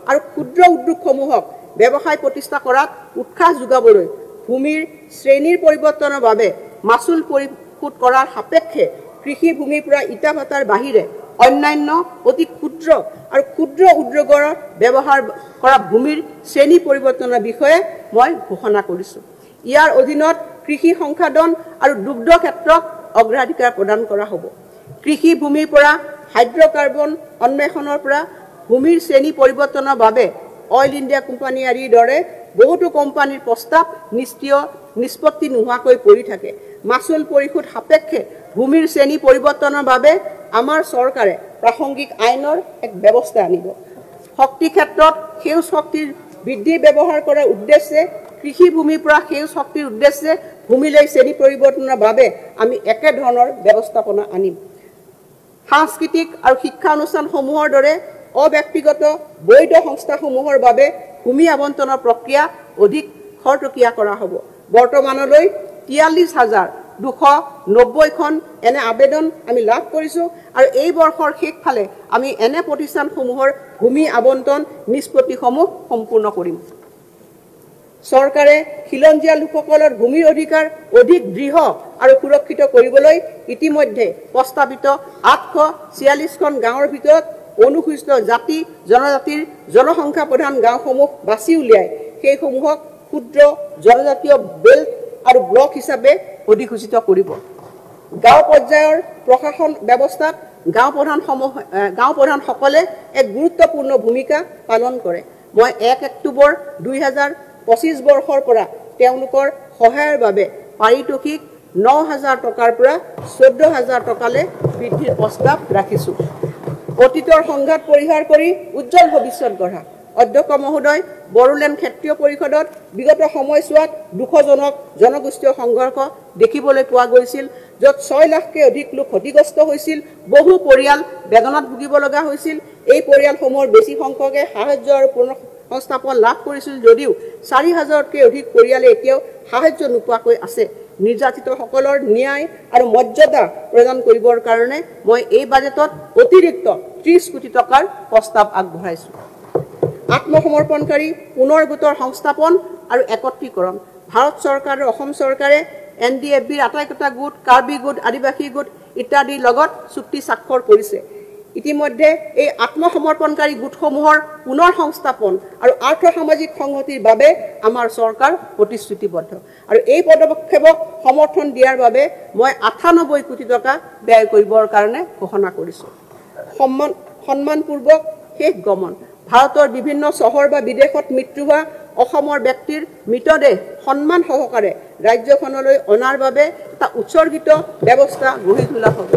আৰু ক্ষুদ্ৰ উদ্যোগসমূহক ব্যৱসায় প্ৰতিষ্ঠা কৰাত উৎসাহ যোগাবলৈ ভূমিৰ শ্ৰেণীৰ পৰিৱৰ্তনৰ বাবে মাচুল পৰিশোধ কৰাৰ সাপেক্ষে কৃষি ভূমিৰ পৰা ইটা ভাটাৰ বাহিৰে অন্যান্য অতি ক্ষুদ্ৰ আৰু ক্ষুদ্ৰ উদ্যোগৰ ব্যৱহাৰ কৰা ভূমিৰ শ্ৰেণী পৰিৱৰ্তনৰ বিষয়ে মই ঘোষণা কৰিছোঁ। ইয়াৰ অধীনত কৃষি সংসাধন আৰু দুগ্ধ ক্ষেত্ৰক অগ্ৰাধিকাৰ প্ৰদান কৰা হ'ব। কৃষি ভূমিৰ পৰা হাইড্ৰকাৰ্বন অন্বেষণৰ পৰা ভূমিৰ শ্ৰেণী পৰিৱৰ্তনৰ বাবে অইল ইণ্ডিয়া কোম্পানী আদিৰ দৰে বহুতো কোম্পানীৰ প্ৰস্তাৱ নিষ্পত্তি নোহোৱাকৈ পৰি থাকে। মাচুল পৰিশোধ সাপেক্ষে ভূমিৰ শ্ৰেণী পৰিৱৰ্তনৰ বাবে আমাৰ চৰকাৰে প্ৰাসংগিক আইনৰ এক ব্যৱস্থা আনিব। শক্তি ক্ষেত্ৰত সেউজ শক্তিৰ বৃদ্ধি ব্যৱহাৰ কৰাৰ উদ্দেশ্যে কৃষি ভূমিৰ পৰা সেউজ শক্তিৰ উদ্দেশ্যে ভূমিলৈ শ্ৰেণী পৰিৱৰ্তনৰ বাবে আমি একে ধৰণৰ ব্যৱস্থাপনা আনিম। সাংস্কৃতিক আৰু শিক্ষা অনুষ্ঠানসমূহৰ দৰে অব্যক্তিগত বৈধ সংস্থাসমূহৰ বাবে ভূমি আবণ্টনৰ প্ৰক্ৰিয়া অধিক খৰতকীয়া কৰা হ'ব। বৰ্তমানলৈ 43,290খন এনে আবেদন আমি লাভ কৰিছোঁ আৰু এই বৰ্ষৰ শেষফালে আমি এনে প্ৰতিষ্ঠানসমূহৰ ভূমি আবণ্টন নিষ্পত্তিসমূহ সম্পূৰ্ণ কৰিম। চৰকাৰে খিলঞ্জীয়া লোকসকলৰ ভূমিৰ অধিকাৰ অধিক দৃঢ় আৰু সুৰক্ষিত কৰিবলৈ ইতিমধ্যে প্ৰস্তাৱিত 846খন গাঁৱৰ ভিতৰত অনুসূচিত জাতি জনজাতিৰ জনসংখ্যা প্ৰধান গাঁওসমূহ বাছি উলিয়াই সেইসমূহক ক্ষুদ্ৰ জনজাতীয় বেল্ট আৰু ব্লক হিচাপে অধিসূচিত কৰিব। গাঁও পৰ্যায়ৰ প্ৰশাসন ব্যৱস্থাত গাঁও প্ৰধানসকলে এক গুৰুত্বপূৰ্ণ ভূমিকা পালন কৰে। মই 1 অক্টোবৰ 2025 বৰ্ষৰ পৰা তেওঁলোকৰ সহায়ৰ বাবে পাৰিতোষিক 9,000 টকাৰ পৰা 14,000 টকালৈ বৃদ্ধিৰ প্ৰস্তাৱ ৰাখিছোঁ। অতীতৰ সংঘাত পৰিহাৰ কৰি উজ্জ্বল ভৱিষ্যত গঢ়া। অধ্যক্ষ মহোদয়, বড়োলেণ্ড ক্ষেত্ৰীয় পৰিষদত বিগত সময়ছোৱাত দুখজনক জনগোষ্ঠীয় সংঘৰ্ষ দেখিবলৈ পোৱা গৈছিল, য'ত 6 লাখতকৈ অধিক লোক ক্ষতিগ্ৰস্ত হৈছিল, বহু পৰিয়াল বেদনাত ভুগিব লগা হৈছিল। এই পৰিয়ালসমূহৰ বেছি সংখ্যকে সাহায্য আৰু পুনঃসংস্থাপন লাভ কৰিছিল যদিও 4,000তকৈ অধিক পৰিয়ালে এতিয়াও সাহায্য নোপোৱাকৈ আছে। নিৰ্যাতিতসকলৰ ন্যায় আৰু মৰ্যাদা প্ৰদান কৰিবৰ কাৰণে মই এই বাজেটত অতিৰিক্ত 30 কোটি টকাৰ প্ৰস্তাৱ আগবঢ়াইছোঁ। আত্মসমৰ্পণকাৰী পুনৰ গোটৰ সংস্থাপন আৰু একত্ৰীকৰণ। ভাৰত চৰকাৰ আৰু অসম চৰকাৰে NDFBৰ আটাইকেইটা গোট, কাৰ্বি গোট, আদিবাসী গোট ইত্যাদিৰ লগত চুক্তি স্বাক্ষৰ কৰিছে। ইতিমধ্যে এই আত্মসমৰ্পণকাৰী গোটসমূহৰ পুনৰ সংস্থাপন আৰু আৰ্থ-সামাজিক সংহতিৰ বাবে আমাৰ চৰকাৰ প্ৰতিশ্ৰুতিবদ্ধ আৰু এই পদক্ষেপক সমৰ্থন দিয়াৰ বাবে মই 98 কোটি টকা ব্যয় কৰিবৰ কাৰণে ঘোষণা কৰিছোঁ। সন্মানপূৰ্বক শেষ গমন। ভাৰতৰ বিভিন্ন চহৰ বা বিদেশত মৃত্যু হোৱা অসমৰ ব্যক্তিৰ মৃতদেহ সন্মান সহকাৰে ৰাজ্যখনলৈ অনাৰ বাবে এটা উৎসৰ্গিত ব্যৱস্থা গঢ়ি তোলা হ'ব।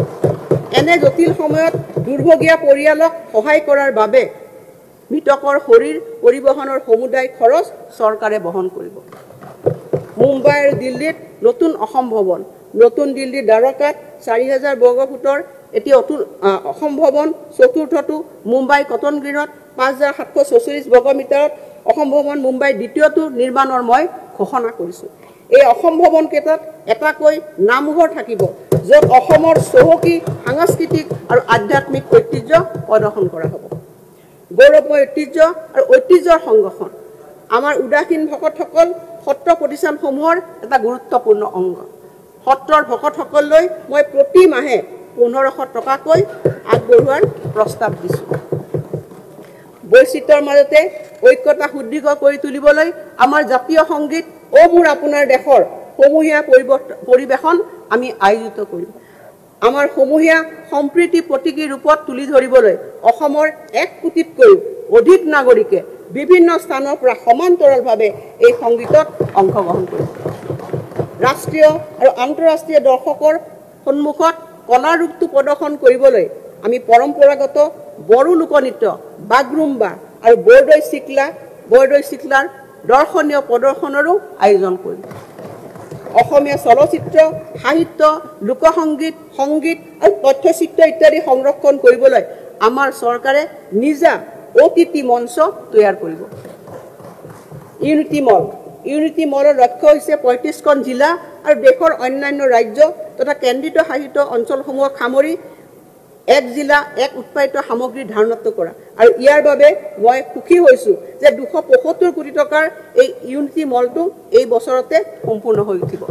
এনে জটিল সময়ত দুৰ্ভগীয়া পৰিয়ালক সহায় কৰাৰ বাবে মৃতকৰ শৰীৰ পৰিবহণৰ সমুদায় খৰচ চৰকাৰে বহন কৰিব। মুম্বাই আৰু দিল্লীত নতুন অসম ভৱন। নতুন দিল্লীৰ দ্বাৰকাত 4,000 বৰ্গফুটৰ এটি অসম ভৱন, চতুৰ্থটো মুম্বাই কটন গ্ৰীণত 5,744 বৰ্গমিটাৰত অসম ভৱন মুম্বাই দ্বিতীয়টো নিৰ্মাণৰ মই ঘোষণা কৰিছোঁ। এই অসম ভৱন কেইটাত এটাকৈ নামঘৰ থাকিব, য'ত অসমৰ চহকী সাংস্কৃতিক আৰু আধ্যাত্মিক ঐতিহ্য প্ৰদৰ্শন কৰা হ'ব। গৌৰৱময় ঐতিহ্য আৰু ঐতিহ্যৰ সংৰক্ষণ। আমাৰ উদাসীন ভকতসকল সত্ৰ প্ৰতিষ্ঠানসমূহৰ এটা গুৰুত্বপূৰ্ণ অংগ। সত্ৰৰ ভকতসকললৈ মই প্ৰতি মাহে 1,500 টকাকৈ আগবঢ়োৱাৰ প্ৰস্তাৱ দিছোঁ। বৈচিত্ৰৰ মাজতে ঐক্যতা সুদৃঢ় কৰি তুলিবলৈ আমাৰ জাতীয় সংগীত অ মোৰ আপোনাৰ দেশৰ সমূহীয়া পৰিৱেশন আমি আয়োজিত কৰিম। আমাৰ সমূহীয়া সম্প্ৰীতি প্ৰতীকী ৰূপত তুলি ধৰিবলৈ অসমৰ 1 কোটিতকৈও অধিক নাগৰিকে বিভিন্ন স্থানৰ পৰা সমান্তৰালভাৱে এই সংগীতত অংশগ্ৰহণ কৰিব। ৰাষ্ট্ৰীয় আৰু আন্তঃৰাষ্ট্ৰীয় দৰ্শকৰ সন্মুখত কলাৰ ৰূপটো প্ৰদৰ্শন কৰিবলৈ আমি পৰম্পৰাগত বড়ো লোকনৃত্য, বাগৰুম্বা আৰু বৰদৈ চিকলাৰ দৰ্শনীয় প্ৰদৰ্শনৰো আয়োজন কৰিম। অসমীয়া চলচ্চিত্ৰ, সাহিত্য, লোকসংগীত, সংগীত আৰু তথ্যচিত্ৰ ইত্যাদি সংৰক্ষণ কৰিবলৈ আমাৰ চৰকাৰে নিজা OTT মঞ্চ তৈয়াৰ কৰিব। ইউনিটি মলৰ লক্ষ্য হৈছে 35খন জিলা আৰু দেশৰ অন্যান্য ৰাজ্য তথা কেন্দ্ৰীয় শাসিত অঞ্চলসমূহক সামৰি 1 জিলা 1 উৎপাদিত সামগ্ৰী ধাৰণাত্ব কৰা আৰু ইয়াৰ বাবে মই সুখী হৈছোঁ যে 275 কোটি টকাৰ এই ইউনিটি মলটো এই বছৰতে সম্পূৰ্ণ হৈ উঠিব।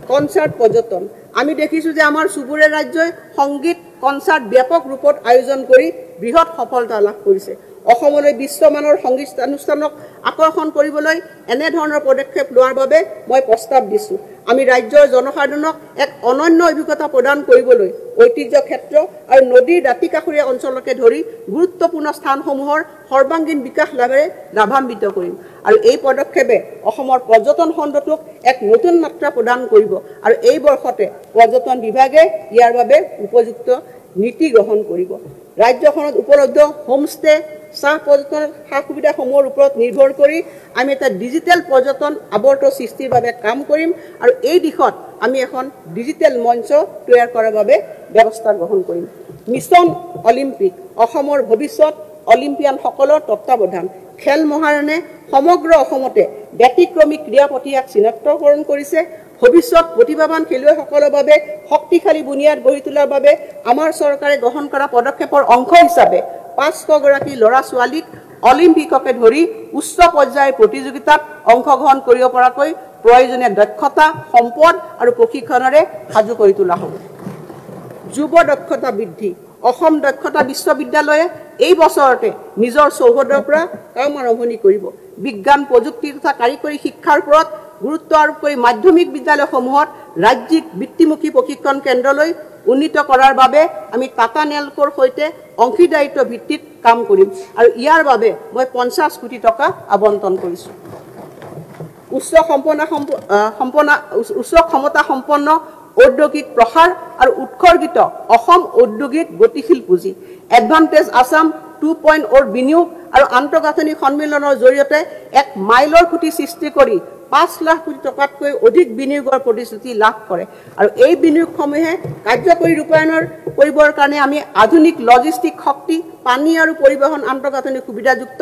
কনচাৰ্ট পৰ্যটন। আমি দেখিছোঁ যে আমাৰ চুবুৰীয়া ৰাজ্যই সংগীত কনচাৰ্ট ব্যাপক ৰূপত আয়োজন কৰি বৃহৎ সফলতা লাভ কৰিছে। অসমলৈ বিশ্বমানৰ সংগীতানুষ্ঠানক আকৰ্ষণ কৰিবলৈ এনেধৰণৰ পদক্ষেপ লোৱাৰ বাবে মই প্ৰস্তাৱ দিছোঁ। আমি ৰাজ্যৰ জনসাধাৰণক এক অনন্য অভিজ্ঞতা প্ৰদান কৰিবলৈ ঐতিহ্য ক্ষেত্ৰ আৰু নদীৰ দাঁতিকাষৰীয়া অঞ্চলকে ধৰি গুৰুত্বপূৰ্ণ স্থানসমূহৰ সৰ্বাংগীন বিকাশ লাভেৰে লাভান্বিত কৰিম আৰু এই পদক্ষেপে অসমৰ পৰ্যটন খণ্ডটোক এক নতুন মাত্ৰা প্ৰদান কৰিব আৰু এই বৰ্ষতে পৰ্যটন বিভাগে ইয়াৰ বাবে উপযুক্ত নীতি গ্ৰহণ কৰিব। ৰাজ্যখনত উপলব্ধ হোমষ্টে, চাহ পৰ্যটনৰ সা সুবিধাসমূহৰ ওপৰত নিৰ্ভৰ কৰি আমি এটা ডিজিটেল পৰ্যটন আৱৰ্ত সৃষ্টিৰ বাবে কাম কৰিম আৰু এই দিশত আমি এখন ডিজিটেল মঞ্চ তৈয়াৰ কৰাৰ বাবে ব্যৱস্থা গ্ৰহণ কৰিম। মিছন অলিম্পিক অসমৰ ভৱিষ্যত অলিম্পিয়ানসকলৰ তত্ত্বাৱধান খেল মহাৰণে সমগ্ৰ অসমতে ব্যতিক্ৰমী ক্ৰীড়া প্ৰতিভাক চিনাক্তকৰণ কৰিছে। ভৱিষ্যত প্ৰতিভাৱান খেলুৱৈসকলৰ বাবে শক্তিশালী বুনিয়াদ গঢ়ি তোলাৰ বাবে আমাৰ চৰকাৰে গ্ৰহণ কৰা পদক্ষেপৰ অংশ হিচাপে 500 গৰাকী ল'ৰা ছোৱালীক অলিম্পিককে ধৰি উচ্চ পৰ্যায়ৰ প্ৰতিযোগিতাত অংশগ্ৰহণ কৰিব পৰাকৈ প্ৰয়োজনীয় দক্ষতা সম্পদ আৰু প্ৰশিক্ষণৰে সাজু কৰি তোলা হ'ব। যুৱ দক্ষতা বৃদ্ধি অসম দক্ষতা বিশ্ববিদ্যালয়ে এই বছৰতে নিজৰ চৌহদৰ পৰা কাম আৰম্ভণি কৰিব। বিজ্ঞান প্ৰযুক্তি তথা কাৰিকৰী শিক্ষাৰ ওপৰত গুৰুত্ব আৰোপ কৰি মাধ্যমিক বিদ্যালয়সমূহত ৰাজ্যিক বৃত্তিমুখী প্ৰশিক্ষণ কেন্দ্ৰলৈ উন্নীত কৰাৰ বাবে আমি টাটা নেলকৰ সৈতে অংশীদাৰিত্ব ভিত্তিত কাম কৰিম আৰু ইয়াৰ বাবে মই 50 কোটি টকা আবণ্টন কৰিছোঁ। উচ্চ ক্ষমতা সম্পন্ন ঔদ্যোগিক প্ৰসাৰ আৰু উৎসৰ্গিত অসম ঔদ্যোগিক গতিশীল পুঁজি এডভান্টেজ আসাম 2.0 বিনিয়োগ আৰু আন্তঃগাঁথনি সন্মিলনৰ জৰিয়তে এক মাইলৰ খুঁটি সৃষ্টি কৰি 5 লাখ কোটি টকাতকৈ অধিক বিনিয়োগৰ প্ৰতিশ্ৰুতি লাভ কৰে আৰু এই বিনিয়োগসমূহে কাৰ্যকৰী ৰূপায়ণৰ কৰিবৰ কাৰণে আমি আধুনিক লজিষ্টিক শক্তি পানী আৰু পৰিবহণ আন্তঃগাঁথনি সুবিধাযুক্ত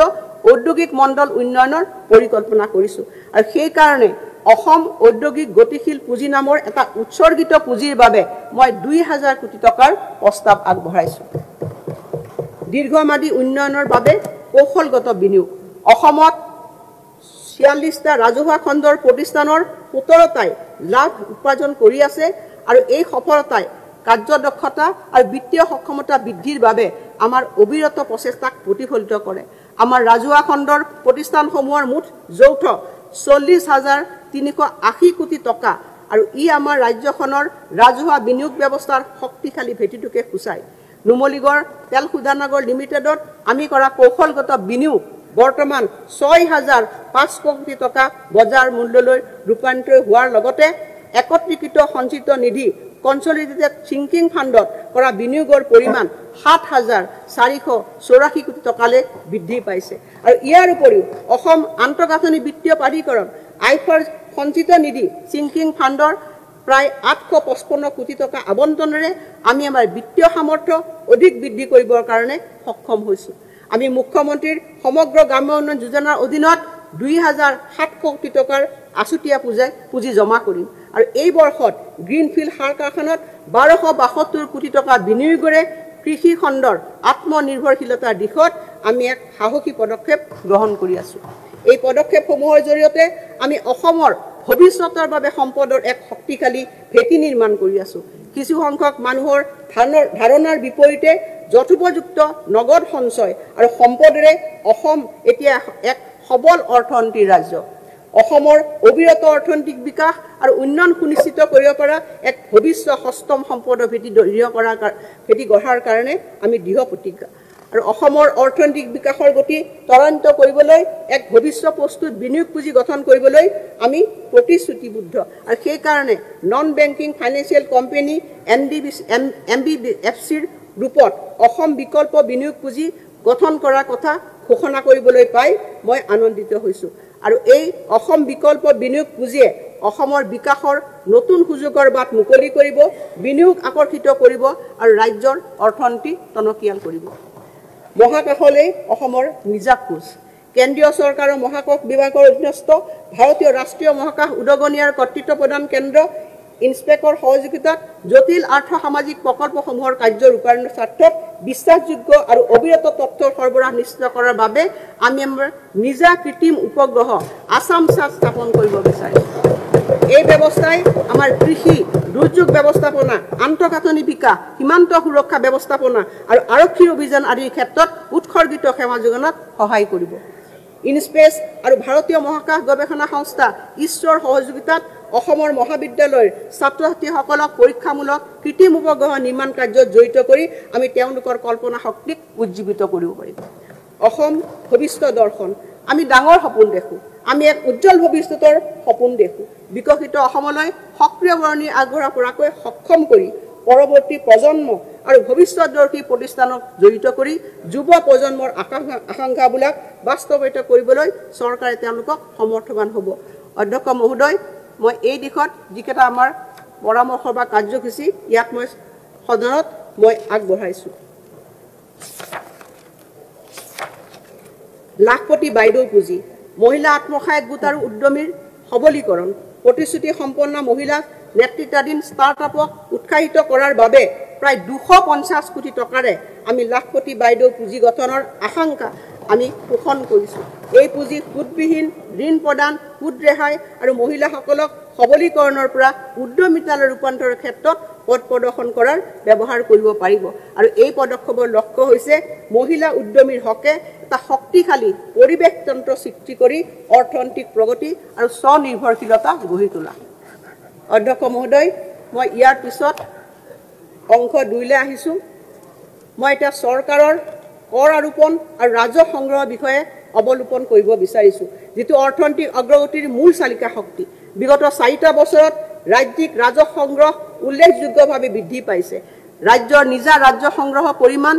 ঔদ্যোগিক মণ্ডল উন্নয়নৰ পৰিকল্পনা কৰিছোঁ আৰু সেই কাৰণে অসম ঔদ্যোগিক গতিশীল পুঁজি নামৰ এটা উৎসৰ্গিত পুঁজিৰ বাবে মই 2000 কোটি টকাৰ প্ৰস্তাৱ আগবঢ়াইছোঁ। দীৰ্ঘম্যাদী উন্নয়নৰ বাবে কৌশলগত বিনিয়োগ অসমত 46টা ৰাজহুৱা খণ্ডৰ প্ৰতিষ্ঠানৰ 17টাই লাভ উপাৰ্জন কৰি আছে আৰু এই সফলতাই কাৰ্যদক্ষতা আৰু বিত্তীয় সক্ষমতা বৃদ্ধিৰ বাবে আমাৰ অবিৰত প্ৰচেষ্টাক প্ৰতিফলিত কৰে। আমাৰ ৰাজহুৱা খণ্ডৰ প্ৰতিষ্ঠানসমূহৰ মুঠ যৌথ 40,380 কোটি টকা আৰু ই আমাৰ ৰাজ্যখনৰ ৰাজহুৱা বিনিয়োগ ব্যৱস্থাৰ শক্তিশালী ভেটিটোকে সূচায়। নুমলীগড় তেল শোধনাগাৰ লিমিটেডত আমি কৰা কৌশলগত বিনিয়োগ বৰ্তমান 6,500 কোটি টকা বজাৰ মূল্যলৈ ৰূপান্তৰিত হোৱাৰ লগতে একত্ৰীকৃত সঞ্চিত নিধি কনচলিডেটেড সিংকিং ফাণ্ডত কৰা বিনিয়োগৰ পৰিমাণ 7,484 কোটি টকালৈ বৃদ্ধি পাইছে আৰু ইয়াৰ উপৰিও অসম আন্তঃগাঁথনি বিত্তীয় প্ৰাধিকৰণ আইফাৰ সঞ্চিত নিধি সিংকিং ফাণ্ডৰ প্ৰায় 855 কোটি টকা আবণ্টনেৰে আমি আমাৰ বিত্তীয় সামৰ্থ্য অধিক বৃদ্ধি কৰিবৰ কাৰণে সক্ষম হৈছোঁ। আমি মুখ্যমন্ত্ৰীৰ সমগ্ৰ গ্ৰাম্য উন্নয়ন যোজনাৰ অধীনত 2,700 কোটি টকাৰ আছুতীয়া পুঁজি জমা কৰিম আৰু এই বৰ্ষত গ্ৰীণফিল্ড সাৰ কাৰখানাত 1272 কোটি টকা বিনিয়োগৰে কৃষি খণ্ডৰ আত্মনিৰ্ভৰশীলতাৰ দিশত আমি এক সাহসী পদক্ষেপ গ্ৰহণ কৰি আছোঁ। এই পদক্ষেপসমূহৰ জৰিয়তে আমি অসমৰ ভৱিষ্যতৰ বাবে সম্পদৰ এক শক্তিশালী ভেটি নিৰ্মাণ কৰি আছোঁ। কিছু সংখ্যক মানুহৰ ধাৰণাৰ বিপৰীতে যথোপযুক্ত নগদ সঞ্চয় আৰু সম্পদৰে অসম এতিয়া এক সবল অৰ্থনীতিৰ ৰাজ্য। অসমৰ অবিৰত অৰ্থনৈতিক বিকাশ আৰু উন্নয়ন সুনিশ্চিত কৰিব পৰা এক ভৱিষ্যত সষ্টম সম্পদৰ ভেটি গঢ়াৰ কাৰণে আমি দৃঢ় প্ৰতিজ্ঞা আৰু অসমৰ অৰ্থনৈতিক বিকাশৰ গতি ত্বৰান্বিত কৰিবলৈ এক ভৱিষ্যত প্ৰস্তুত বিনিয়োগ পুঁজি গঠন কৰিবলৈ আমি প্ৰতিশ্ৰুতিবদ্ধ আৰু সেই কাৰণে নন বেংকিং ফাইনেন্সিয়েল কোম্পানী NBFCৰ ৰূপত অসম বিকল্প বিনিয়োগ পুঁজি গঠন কৰাৰ কথা ঘোষণা কৰিবলৈ পাই মই আনন্দিত হৈছোঁ আৰু এই অসম বিকল্প বিনিয়োগ পুঁজিয়ে অসমৰ বিকাশৰ নতুন সুযোগৰ বাট মুকলি কৰিব, বিনিয়োগ আকৰ্ষিত কৰিব আৰু ৰাজ্যৰ অৰ্থনীতি টনকিয়াল কৰিব। মহাকাশলৈ অসমৰ নিজা খোজ কেন্দ্ৰীয় চৰকাৰৰ মহাকাশ বিভাগৰ অধীনস্থ ভাৰতীয় ৰাষ্ট্ৰীয় মহাকাশ উদগনি আৰু কৰ্তৃত্ব প্ৰদান কেন্দ্ৰ ইনস্পেকৰ সহযোগিতাত জটিল আৰ্থ সামাজিক প্ৰকল্পসমূহৰ কাৰ্য ৰূপায়ণৰ স্বাৰ্থত বিশ্বাসযোগ্য আৰু অবিৰত তথ্যৰ সৰবৰাহ নিশ্চিত কৰাৰ বাবে আমি আমাৰ নিজা কৃত্ৰিম উপগ্ৰহ আসামসাট স্থাপন কৰিব বিচাৰিছোঁ। এই ব্যৱস্থাই আমাৰ কৃষি দুৰ্যোগ ব্যৱস্থাপনা আন্তঃগাঁথনি বিকাশ সীমান্ত সুৰক্ষা ব্যৱস্থাপনা আৰু আৰক্ষী অভিযান আদিৰ ক্ষেত্ৰত উৎসৰ্গিত সেৱা যোগানত সহায় কৰিব। ইনস্পেচ আৰু ভাৰতীয় মহাকাশ গৱেষণা সংস্থা ইছৰোৰ সহযোগিতাত অসমৰ মহাবিদ্যালয়ৰ ছাত্ৰ ছাত্ৰীসকলক পৰীক্ষামূলক কৃত্ৰিম উপগ্ৰহ নিৰ্মাণ কাৰ্যত জড়িত কৰি আমি তেওঁলোকৰ কল্পনা শক্তিক উজ্জীৱিত কৰিব পাৰিম। অসম ভৱিষ্যত দৰ্শন আমি ডাঙৰ সপোন দেখোঁ, আমি এক উজ্জ্বল ভৱিষ্যতৰ সপোন দেখোঁ। বিকশিত অসমলৈ সক্ৰিয় বৰণী আগবঢ়াব পৰাকৈ সক্ষম কৰি পৰৱৰ্তী প্ৰজন্ম আৰু ভৱিষ্যতদৰ্শী প্ৰতিষ্ঠানক জড়িত কৰি যুৱ প্ৰজন্মৰ আকাংক্ষাবিলাক বাস্তৱায়িত কৰিবলৈ চৰকাৰে তেওঁলোকক সমৰ্থবান হ'ব। অধ্যক্ষ মহোদয়, মই এই দিশত যিকেইটা আমাৰ পৰামৰ্শ বা কাৰ্যসূচী ইয়াত মই সদনত মই আগবঢ়াইছোঁ। লাখপতি বাইদেউ পুঁজি, মহিলা আত্মসহায়ক গোট আৰু উদ্যমীৰ সবলীকৰণ, প্ৰতিশ্ৰুতি সম্পন্ন মহিলা নেতৃত্বাধীন ষ্টাৰ্টআপক উৎসাহিত কৰাৰ বাবে প্ৰায় 250 কোটি টকাৰে আমি লাখপতি বাইদেউ পুঁজি গঠনৰ আকাংক্ষা আমি পোষণ কৰিছোঁ। এই পুঁজি সুদবিহীন ঋণ প্ৰদান, সুদ ৰেহাই আৰু মহিলাসকলক সবলীকৰণৰ পৰা উদ্যমিতালৈ ৰূপান্তৰৰ ক্ষেত্ৰত পথ প্ৰদৰ্শন কৰাৰ ব্যৱহাৰ কৰিব পাৰিব। আৰু এই পদক্ষেপৰ লক্ষ্য হৈছে মহিলা উদ্যমীৰ হকে এটা শক্তিশালী পৰিৱেশ তন্ত্ৰ সৃষ্টি কৰি অৰ্থনৈতিক প্ৰগতি আৰু স্বনিৰ্ভৰশীলতা গঢ়ি তোলা। অধ্যক্ষ মহোদয়, মই ইয়াৰ পিছত অংশ 2লৈ আহিছোঁ। মই এতিয়া চৰকাৰৰ কৰ আৰোপণ আৰু ৰাজহ সংগ্ৰহৰ বিষয়ে অৱলোকন কৰিব বিচাৰিছোঁ, যিটো অৰ্থনৈতিক অগ্ৰগতিৰ মূল চালিকা শক্তি। বিগত 4টা বছৰত ৰাজ্যিক ৰাজহ সংগ্ৰহ উল্লেখযোগ্যভাৱে বৃদ্ধি পাইছে। ৰাজ্যৰ নিজা ৰাজহ সংগ্ৰহৰ পৰিমাণ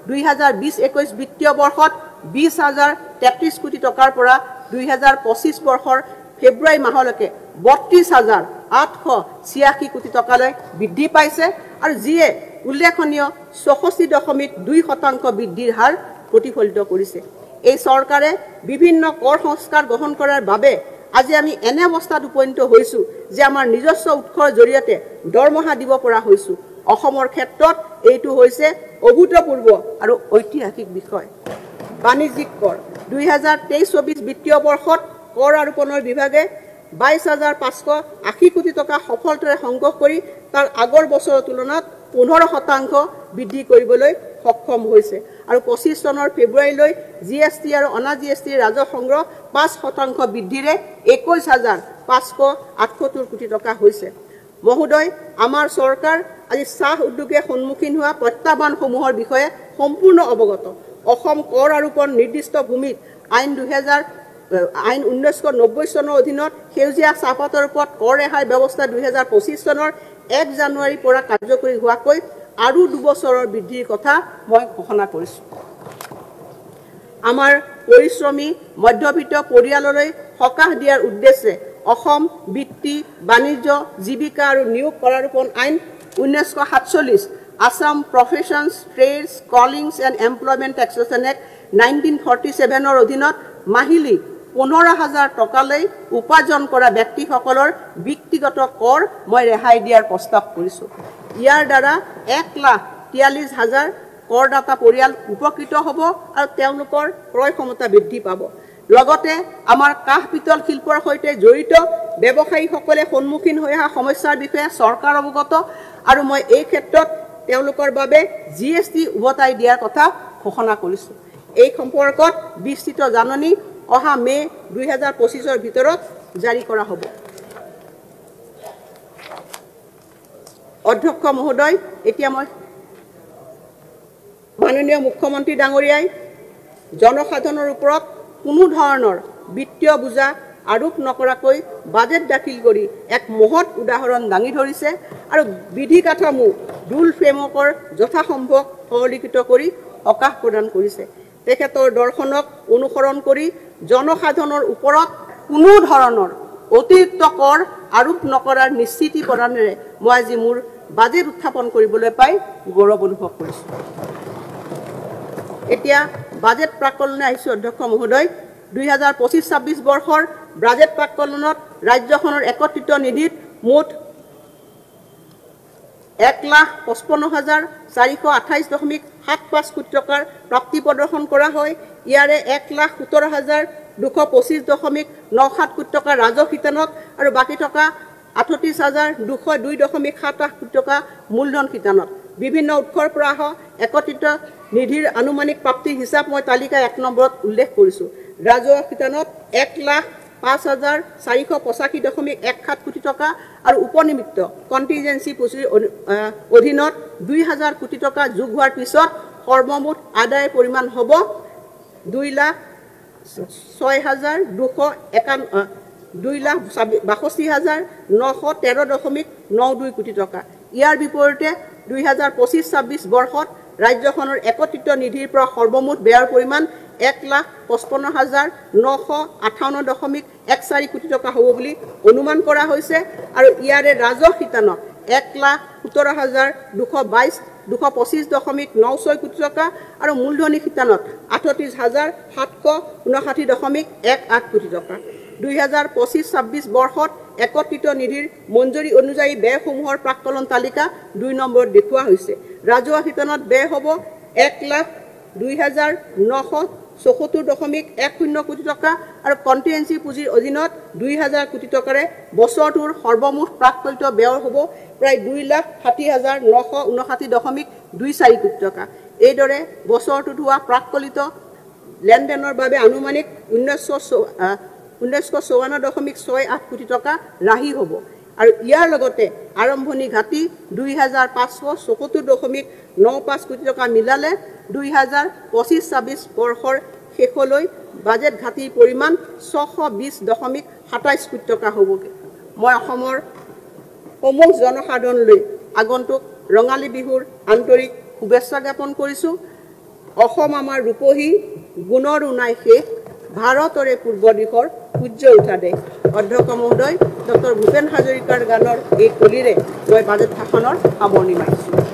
2020-21 বিত্তীয় বৰ্ষত 20,033 কোটি টকাৰ পৰা 2025 বৰ্ষৰ ফেব্ৰুৱাৰী মাহলৈকে 32,886 কোটি টকালৈ বৃদ্ধি পাইছে, আৰু যিয়ে উল্লেখনীয় 64.2% বৃদ্ধিৰ হাৰ প্ৰতিফলিত কৰিছে। এই চৰকাৰে বিভিন্ন কৰ সংস্কাৰ গ্ৰহণ কৰাৰ বাবে আজি আমি এনে অৱস্থাত উপনীত হৈছোঁ যে আমাৰ নিজস্ব উৎসৰ জৰিয়তে দৰমহা দিব পৰা হৈছোঁ। অসমৰ ক্ষেত্ৰত এইটো হৈছে অভূতপূৰ্ব আৰু ঐতিহাসিক বিষয়। বাণিজ্যিক কৰ, 2023-24 বিত্তীয় বৰ্ষত কৰ আৰোপণৰ বিভাগে 22,580 কোটি টকা সফলতাৰে সংগ্ৰহ কৰি তাৰ আগৰ বছৰৰ তুলনাত 15% বৃদ্ধি কৰিবলৈ সক্ষম হৈছে। আৰু 25 চনৰ ফেব্ৰুৱাৰীলৈ GST আৰু অনা GST ৰাজহ সংগ্ৰহ 5% বৃদ্ধিৰে 21,578 কোটি টকা হৈছে। মহোদয়, আমাৰ চৰকাৰ আজি চাহ উদ্যোগে সন্মুখীন হোৱা প্ৰত্যাহ্বানসমূহৰ বিষয়ে সম্পূৰ্ণ অৱগত। অসম কৰ আৰোপণ নিৰ্দিষ্ট ভূমিত আইন 1990 চনৰ অধীনত সেউজীয়া চাহপাতৰ ওপৰত কৰ ৰেহাই ব্যৱস্থা 2025 চনৰ 1 জানুৱাৰীৰ পৰা কাৰ্যকৰী হোৱাকৈ আৰু 2 বছৰৰ বৃদ্ধিৰ কথা মই ঘোষণা কৰিছোঁ। আমাৰ পৰিশ্ৰমী মধ্যবিত্ত পৰিয়াললৈ সকাহ দিয়াৰ উদ্দেশ্যে অসম বৃত্তি, বাণিজ্য, জীৱিকা আৰু নিয়োগ কৰ আৰোপণ আইন 1947, Assam professions, trades, callings and employment taxation act 1947ৰ অধীনত মাহিলী 15,000 টকালৈ উপাৰ্জন কৰা ব্যক্তিসকলৰ ব্যক্তিগত কৰ মই ৰেহাই দিয়াৰ প্ৰস্তাৱ কৰিছোঁ। ইয়াৰ দ্বাৰা 1,43,000 কৰদাতা পৰিয়াল উপকৃত হ'ব আৰু তেওঁলোকৰ ক্ৰয় ক্ষমতা বৃদ্ধি পাব। লগতে আমাৰ কাঁহ পিতল শিল্পৰ সৈতে জড়িত ব্যৱসায়ীসকলে সন্মুখীন হৈ অহা সমস্যাৰ বিষয়ে চৰকাৰ অৱগত, আৰু মই এই ক্ষেত্ৰত তেওঁলোকৰ বাবে GST উভতাই দিয়াৰ কথা ঘোষণা কৰিছোঁ। এই সম্পৰ্কত বিস্তৃত জাননী অহা মে 2025ৰ ভিতৰত জাৰি কৰা হ'ব। অধ্যক্ষ মহোদয়, এতিয়া মই মাননীয় মুখ্যমন্ত্ৰী ডাঙৰীয়াই জনসাধাৰণৰ ওপৰত কোনো ধৰণৰ বিত্তীয় বোজা আৰোপ নকৰাকৈ বাজেট দাখিল কৰি এক মহৎ উদাহৰণ দাঙি ধৰিছে আৰু বিধি কাঠামো ৰুল ফ্ৰেমৱৰ্কৰ যথাসম্ভৱ সৰলীকৃত কৰি সকাহ প্ৰদান কৰিছে। তেখেতৰ দৰ্শনক অনুসৰণ কৰি জনসাধাৰণৰ ওপৰত কোনো ধৰণৰ অতিৰিক্ত কৰ আৰোপ নকৰাৰ নিশ্চিতি প্ৰদানেৰে মই আজি মোৰ বাজেট উত্থাপন কৰিবলৈ পাই গৌৰৱ অনুভৱ কৰিছোঁ। এতিয়া বাজেট প্ৰাকলনে আহিছোঁ। অধ্যক্ষ মহোদয়, 2025-26 বৰ্ষৰ বাজেট প্ৰাকলনত ৰাজ্যখনৰ একত্ৰিত নিধিত মুঠ 1,55,428.75 কোটি টকাৰ প্ৰাপ্তি প্ৰদৰ্শন কৰা হয়। ইয়াৰে 1,17,225.97 কোটি টকা ৰাজহ শিতানত আৰু বাকী টকা 38,202.78 কোটি টকা মূলধন শিতানত। বিভিন্ন উৎসৰ পৰা অহা একত্ৰিত নিধিৰ আনুমানিক প্ৰাপ্তিৰ হিচাপ মই তালিকা 1 নম্বৰত উল্লেখ কৰিছোঁ। ৰাজহ শিতানত 1,05,485.17 কোটি টকা আৰু উপনিমিত্ত কণ্টিনজেন্সি পুঁজিৰ অধীনত 2,000 কোটি টকা যোগ হোৱাৰ পিছত সৰ্বমুঠ আদায়ৰ পৰিমাণ হ'ব 2,06,262,913.92 কোটি টকা। ইয়াৰ বিপৰীতে 2025-26 বৰ্ষত ৰাজ্যখনৰ একত্ৰিত নিধিৰ পৰা সৰ্বমুঠ ব্যয়ৰ পৰিমাণ 1,55,958.14 কোটি টকা হ'ব বুলি অনুমান কৰা হৈছে আৰু ইয়াৰে ৰাজহ শিতানত 1,17,225.96 কোটি টকা আৰু মূলধনী শিতানত 38,759.18 কোটি টকা 2025-26 বৰ্ষত একত্ৰিত নিধিৰ মঞ্জুৰি অনুযায়ী ব্যয়সমূহৰ প্ৰাক্কলন তালিকা 2 নম্বৰত দেখুওৱা হৈছে ৰাজহুৱা শিতানত ব্যয় হ'ব 1,09,74.10 কোটি টকা আৰু কন্টিজেন্সি পুঁজিৰ অধীনত 2,000 কোটি টকাৰে বছৰটোৰ সৰ্বমুঠ প্ৰাক্কলিত ব্যয় হ'ব প্ৰায় 2,60,959.24 কোটি টকা এইদৰে বছৰটোত হোৱা প্ৰাক্কলিত লেনদেনৰ বাবে আনুমানিক 1954.68 কোটি টকা ৰাহি হ'ব আৰু ইয়াৰ লগতে আৰম্ভণি ঘাটি 2,574.95 কোটি টকা মিলালে 2025-26 বৰ্ষৰ শেষলৈ বাজেট ঘাটিৰ পৰিমাণ 620.27 কোটি টকা হ'বগে মই অসমৰ সমূহ জনসাধাৰণলৈ আগন্তুক ৰঙালী বিহুৰ আন্তৰিক শুভেচ্ছা জ্ঞাপন কৰিছোঁ অসম আমাৰ ৰূপহী গুণৰো নাই শেষ ভাৰতৰে পূৰ্ব দিশৰ সূৰ্য উঠা দেশ অধ্যক্ষ মহোদয় ডক্টৰ ভূপেন হাজৰিকাৰ গানৰ এই কলিৰে মই বাজেট ভাষণৰ সামৰণি মাৰিছোঁ